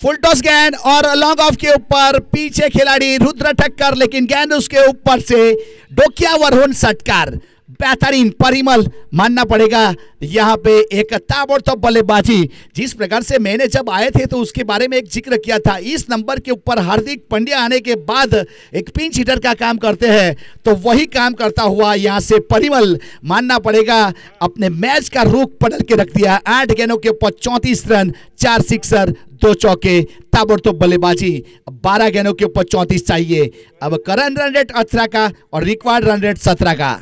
फुल टॉस गेंद और लॉन्ग ऑफ के ऊपर पीछे खिलाड़ी रुद्र ठक्कर, लेकिन गेंद उसके ऊपर से डोकिया वरुण सटकार। बेहतरीन परिमल मानना पड़ेगा यहां पे एक ताबड़तोड़ बल्लेबाजी। जिस प्रकार से मैंने जब आए थे तो उसके बारे में एक जिक्र किया था, इस नंबर के ऊपर हार्दिक पांड्या आने के बाद एक पिंच हिटर का काम करते हैं, तो वही काम करता हुआ यहां से परिमल मानना पड़ेगा अपने मैच का रुख बदल के रख दिया। 8 गेंदों के ऊपर 34 रन, 4 सिक्सर 2 चौके, ताबड़तोड़ बल्लेबाजी। 12 गेंदों के ऊपर 34 चाहिए। अब करंट रन रेट 18 का और रिक्वायर्ड रन रेट 17 का।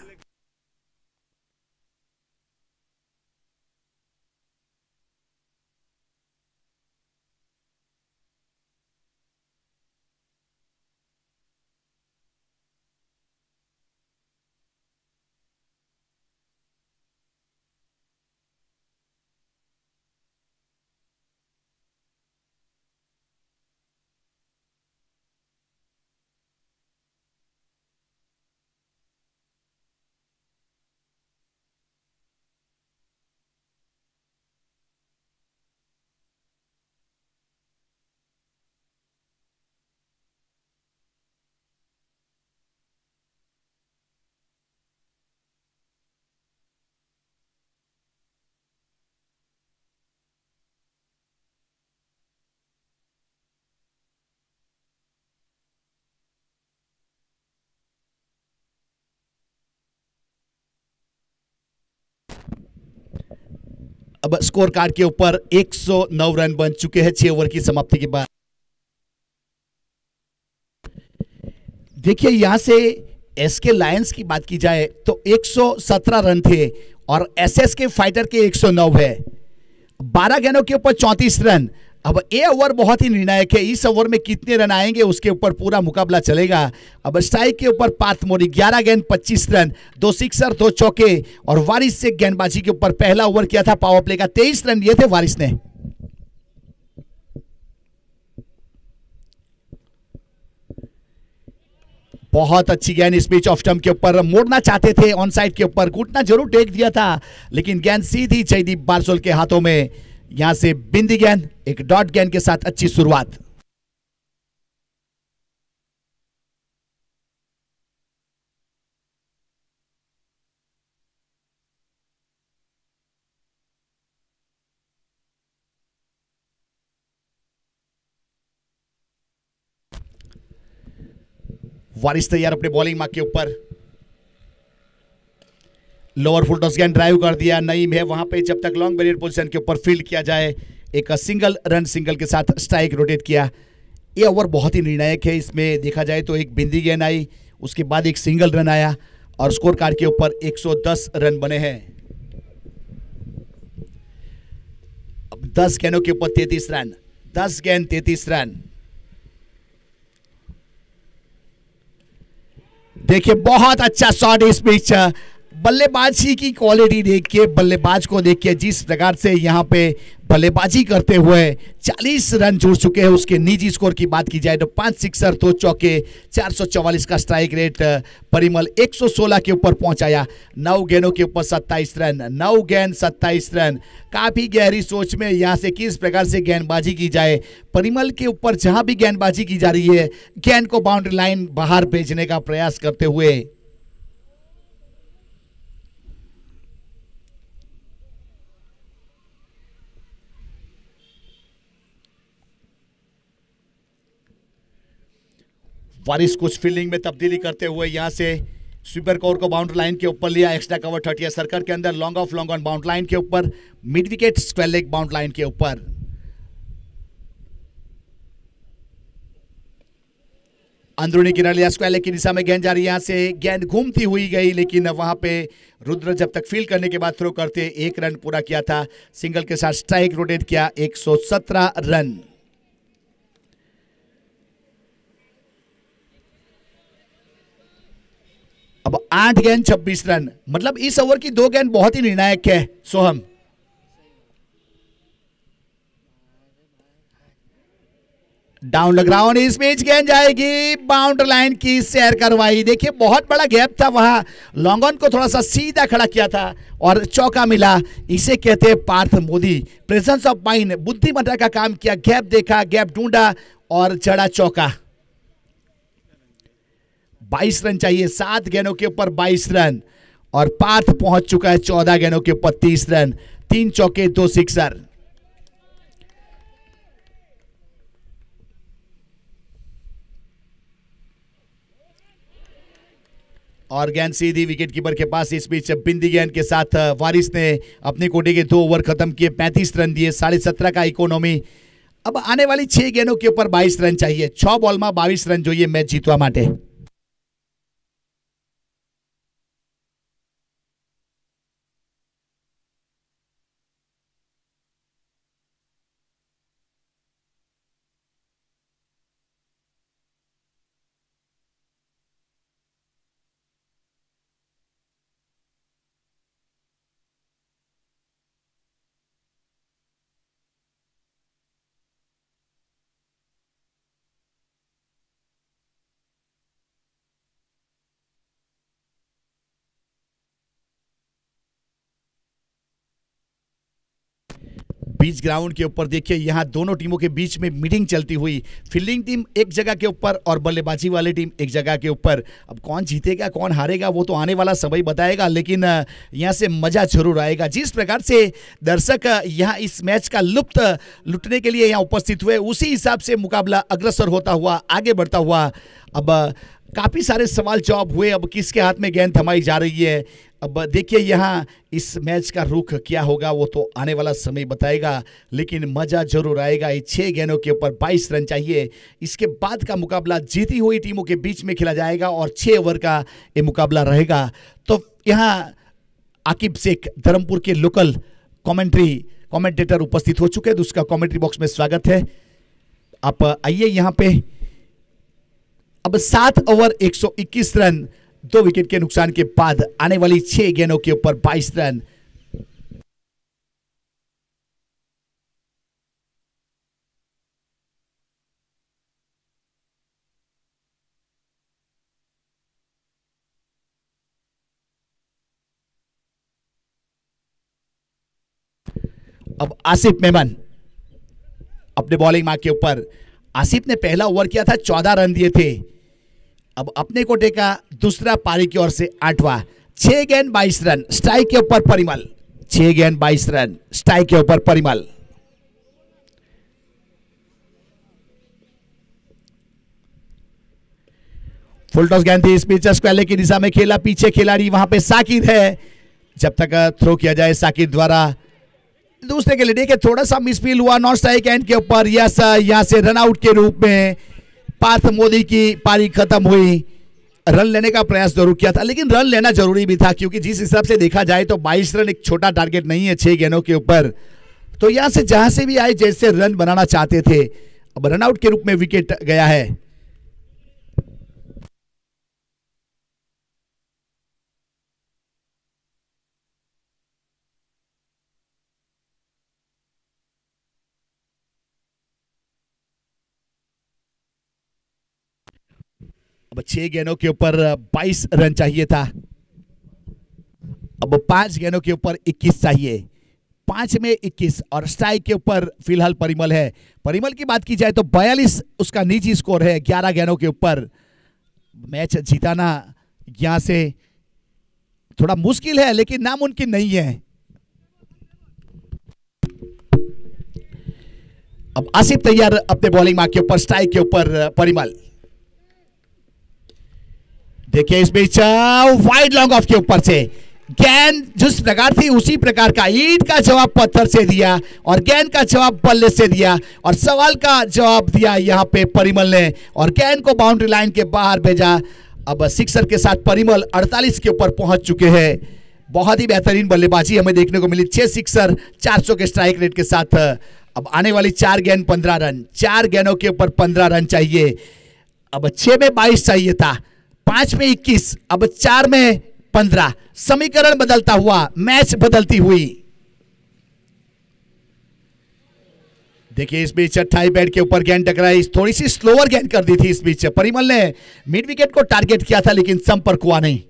अब स्कोर कार्ड के ऊपर 109 रन बन चुके हैं 6 ओवर की समाप्ति के बाद। देखिए यहां से एसके लायंस की बात की जाए तो 117 रन थे और एसएस के फाइटर के 109 है। 12 गेंदों के ऊपर 34 रन। अब ये ओवर बहुत ही निर्णायक है। इस ओवर में कितने रन आएंगे उसके ऊपर पूरा मुकाबला चलेगा। अब स्ट्राइक के ऊपर पार्थ मोरी 11 गेंद 25 रन, 2 सिक्सर 2 चौके और वारिस से गेंदबाजी के ऊपर पहला ओवर किया था पावर प्ले का। 23 रन लिए थे वारिस ने। बहुत अच्छी गेंद इस बीच ऑफ स्टंप के ऊपर, मोड़ना चाहते थे ऑन साइड के ऊपर, घुटना जरूर टेक दिया था लेकिन गेंद सीधी जयदीप बारसोल के हाथों में। यहां से बिंदी गेंद, एक डॉट गेंद के साथ अच्छी शुरुआत। वारिस तैयार अपने बॉलिंग मार्क के ऊपर। लोअर फुल टॉस गेंद ड्राइव कर दिया। नईम है वहां पे जब तक लॉन्ग बैरियर पोजीशन के ऊपर फील्ड किया जाए। एक सिंगल रन सिंगल के साथ स्ट्राइक रोटेट किया। ये ओवर बहुत ही निर्णायक है। इसमें देखा जाए तो एक बिंदी गेंद आई, उसके बाद एक सिंगल रन आया और स्कोर कार्ड के ऊपर 110 रन बने हैं। 10 गेंदों के ऊपर 33 रन, 10 गेंद 33 रन। देखिए बहुत अच्छा शॉट इस पिच, बल्लेबाजी की क्वालिटी देखिए, बल्लेबाज को देखिए जिस प्रकार से यहां पे बल्लेबाजी करते हुए 40 रन जुड़ चुके हैं। उसके निजी स्कोर की बात की जाए तो 5 सिक्सर 2 चौके, 444 का स्ट्राइक रेट। परिमल 116 के ऊपर पहुंचाया, 9 गेंदों के ऊपर 27 रन, 9 गेंद 27 रन। काफी गहरी सोच में यहां से किस प्रकार से गेंदबाजी की जाए। परिमल के ऊपर जहां भी गेंदबाजी की जा रही है, गेंद को बाउंड्री लाइन बाहर भेजने का प्रयास करते हुए। वारिस कुछ फील्डिंग में तब्दीली करते हुए यहां से स्वीपर कौर को बाउंड्री लाइन के ऊपर लिया, एक्स्ट्रा कवर 30 सर्कल के अंदर, long off long on boundary line के ऊपर, mid wicket square leg boundary line के ऊपर। अंदरूनी किनारे लिया, स्क्वायर लेग की दिशा में गेंद जा रही है, यहां से गेंद घूमती हुई गई, लेकिन वहां पे रुद्र जब तक फील्ड करने के बाद थ्रो करते 1 रन पूरा किया था। सिंगल के साथ स्ट्राइक रोटेट किया, 117 रन। अब 8 गेंद 26 रन, मतलब इस ओवर की 2 गेंद बहुत ही निर्णायक है। सोहम डाउन द ग्राउंड, इस बीच गेंद जाएगी, बाउंड्री लाइन की सैर करवाई। देखिए बहुत बड़ा गैप था वहां, लॉन्ग ऑन को थोड़ा सा सीधा खड़ा किया था और चौका मिला। इसे कहते हैं Parth Modi, presence of mind, बुद्धिमत्ता का काम किया। गैप देखा, गैप ढूंढा और जड़ा चौका। 22 रन चाहिए, 7 गेंदों के ऊपर 22 रन और पार्थ पहुंच चुका है 14 गेंदों के ऊपर 30 रन, 3 चौके 2 सिक्सर। और गेंद सीधी विकेट कीपर के पास। इस बीच बिंदी गेंद के साथ वारिस ने अपने कोटे के 2 ओवर खत्म किए, 35 रन दिए, 17.5 का इकोनॉमी। अब आने वाली 6 गेंदों के ऊपर 22 रन चाहिए, 6 बॉल में 22 रन जो ये मैच जीतवा माटे। बीच ग्राउंड के ऊपर देखिए यहां दोनों टीमों के बीच में मीटिंग चलती हुई। फील्डिंग टीम एक जगह के ऊपर और बल्लेबाजी वाली टीम एक जगह के ऊपर। अब कौन जीतेगा कौन हारेगा वो तो आने वाला समय बताएगा, लेकिन यहां से मजा जरूर आएगा। जिस प्रकार से दर्शक यहां इस मैच का लुत्फ लुटने के लिए यहां उपस्थित हुए, उसी हिसाब से मुकाबला अग्रसर होता हुआ आगे बढ़ता हुआ। अब काफ़ी सारे सवाल जवाब हुए, अब किसके हाथ में गेंद थमाई जा रही है। अब देखिए यहाँ इस मैच का रुख क्या होगा वो तो आने वाला समय बताएगा, लेकिन मज़ा जरूर आएगा। ये 6 गेंदों के ऊपर 22 रन चाहिए। इसके बाद का मुकाबला जीती हुई टीमों के बीच में खेला जाएगा और 6 ओवर का ये मुकाबला रहेगा। तो यहाँ आकिब शेख धर्मपुर के लोकल कमेंटेटर उपस्थित हो चुके हैं, तो उसका कमेंट्री बॉक्स में स्वागत है। आप आइए यहाँ पे। अब 7 ओवर 121 रन, 2 विकेट के नुकसान के बाद आने वाली 6 गेंदों के ऊपर 22 रन। अब आसिफ मेमन अपने बॉलिंग मार्क के ऊपर। आसिफ ने पहला ओवर किया था, 14 रन दिए थे। अब अपने कोटे का दूसरा पारी की ओर से 8वां, 6 गेंद 22 रन, स्ट्राइक के ऊपर परिमल। 6 गेंद 22 रन, स्ट्राइक के ऊपर परिमल। फुल टॉस गेंद थी, इस बीच स्क्वायर की दिशा में खेला, पीछे खिलाड़ी वहां पे साकिर है। जब तक थ्रो किया जाए साकिर द्वारा दूसरे के लिए। देखिए थोड़ा सा मिसफील हुआ, नॉन स्ट्राइक एंड के ऊपर। यस, यहां से रन आउट के रूप में पार्थ मोदी की पारी खत्म हुई। रन लेने का प्रयास जरूर किया था, लेकिन रन लेना जरूरी भी था, क्योंकि जिस हिसाब से देखा जाए तो 22 रन एक छोटा टारगेट नहीं है 6 गेंदों के ऊपर। तो यहां से जहां से भी आए जैसे रन बनाना चाहते थे, अब रनआउट के रूप में विकेट गया है। अब 6 गेंदों के ऊपर 22 रन चाहिए था। अब 5 गेंदों के ऊपर 21 चाहिए। 5 में 21 और स्ट्राइक के ऊपर फिलहाल परिमल है। परिमल की बात की जाए तो 42 उसका निजी स्कोर है 11 गेंदों के ऊपर। मैच जीताना यहां से थोड़ा मुश्किल है लेकिन नामुमकिन नहीं है। अब आसिफ तैयार अपने बॉलिंग मार्क के ऊपर, स्ट्राइक के ऊपर परिमल। देखिए इस बीच वाइड लॉन्ग ऑफ के ऊपर से गेंद जिस प्रकार थी उसी प्रकार का ईंट का जवाब पत्थर से दिया और गेंद का जवाब बल्ले से दिया और सवाल का जवाब दिया यहां पे परिमल ने और गेंद को बाउंड्री लाइन के बाहर भेजा। अब सिक्सर के साथ परिमल 48 के ऊपर पहुंच चुके हैं। बहुत ही बेहतरीन बल्लेबाजी हमें देखने को मिली। 6 सिक्सर 400 के स्ट्राइक रेट के साथ। अब आने वाली 4 गेंद 15 रन, 4 गेंदों के ऊपर 15 रन चाहिए। अब 6 में 22 चाहिए था, 5 में 21, अब 4 में 15। समीकरण बदलता हुआ, मैच बदलती हुई। देखिए इस बीच 28 बैट के ऊपर गेंद टकराई, थोड़ी सी स्लोअर गेंद कर दी थी इस बीच। परिमल ने मिड विकेट को टारगेट किया था लेकिन संपर्क हुआ नहीं।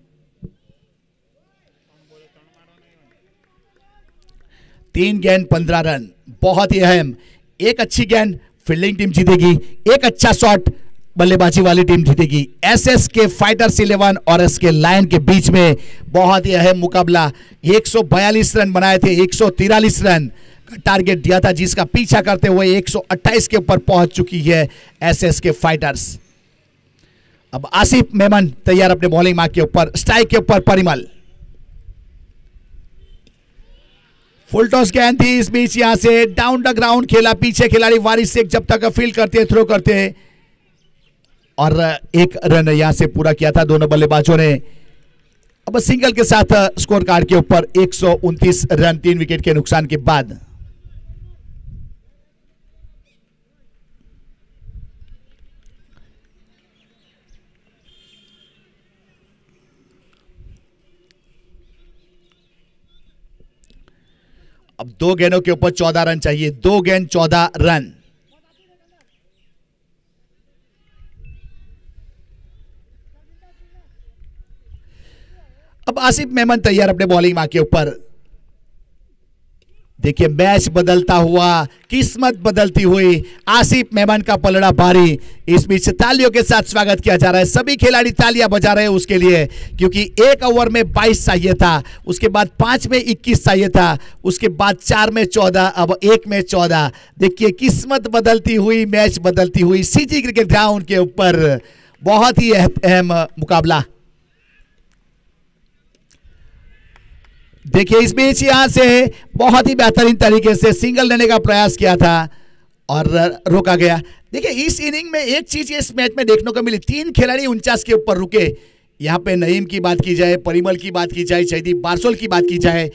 3 गेंद 15 रन, बहुत ही अहम। एक अच्छी गेंद फील्डिंग टीम जीतेगी, एक अच्छा शॉट बल्लेबाजी वाली टीम जीतेगी। एसएस के फाइटर्स 11 और एसके लायन के बीच में बहुत ही अहम मुकाबला। 142 रन बनाए थे, 143 रन का टारगेट दिया था जिसका पीछा करते हुए 128 के ऊपर पहुंच चुकी है एसएस के फाइटर्स। अब आसिफ मेमन तैयार अपने बॉलिंग मार्क के ऊपर, स्ट्राइक के ऊपर परिमल। फुल टॉस गेंद थी इस बीच, यहां से डाउन द ग्राउंड खेला, पीछे खिलाड़ी वारिस शेख जब तक फील्ड करते थ्रो करते और 1 रन यहां से पूरा किया था दोनों बल्लेबाजों ने। अब सिंगल के साथ स्कोर कार्ड के ऊपर 129 रन 3 विकेट के नुकसान के बाद। अब 2 गेंदों के ऊपर 14 रन चाहिए, 2 गेंद 14 रन। अब आसिफ मेमन तैयार अपने बॉलिंग मार्क के ऊपर। देखिए मैच बदलता हुआ, किस्मत बदलती हुई, आसिफ मेमन का पलड़ा भारी। इस बीच तालियों के साथ स्वागत किया जा रहा है, सभी खिलाड़ी तालियां बजा रहे हैं उसके लिए, क्योंकि 1 ओवर में 22 चाहिए था, उसके बाद 5 में 21 चाहिए था, उसके बाद 4 में 14, अब 1 में 14। देखिए किस्मत बदलती हुई, मैच बदलती हुई सीजी क्रिकेट ग्राउंड के ऊपर बहुत ही अहम मुकाबला। देखिए इस बीच यहां से बहुत ही बेहतरीन तरीके से सिंगल लेने का प्रयास किया था और रोका गया। देखिए इस इनिंग में एक चीज इस मैच में देखने को मिली, 3 खिलाड़ी 49 के ऊपर रुके। यहां पे नईम की बात की जाए, परिमल की बात की जाए, शहीदीप बारसोल की बात की जाए,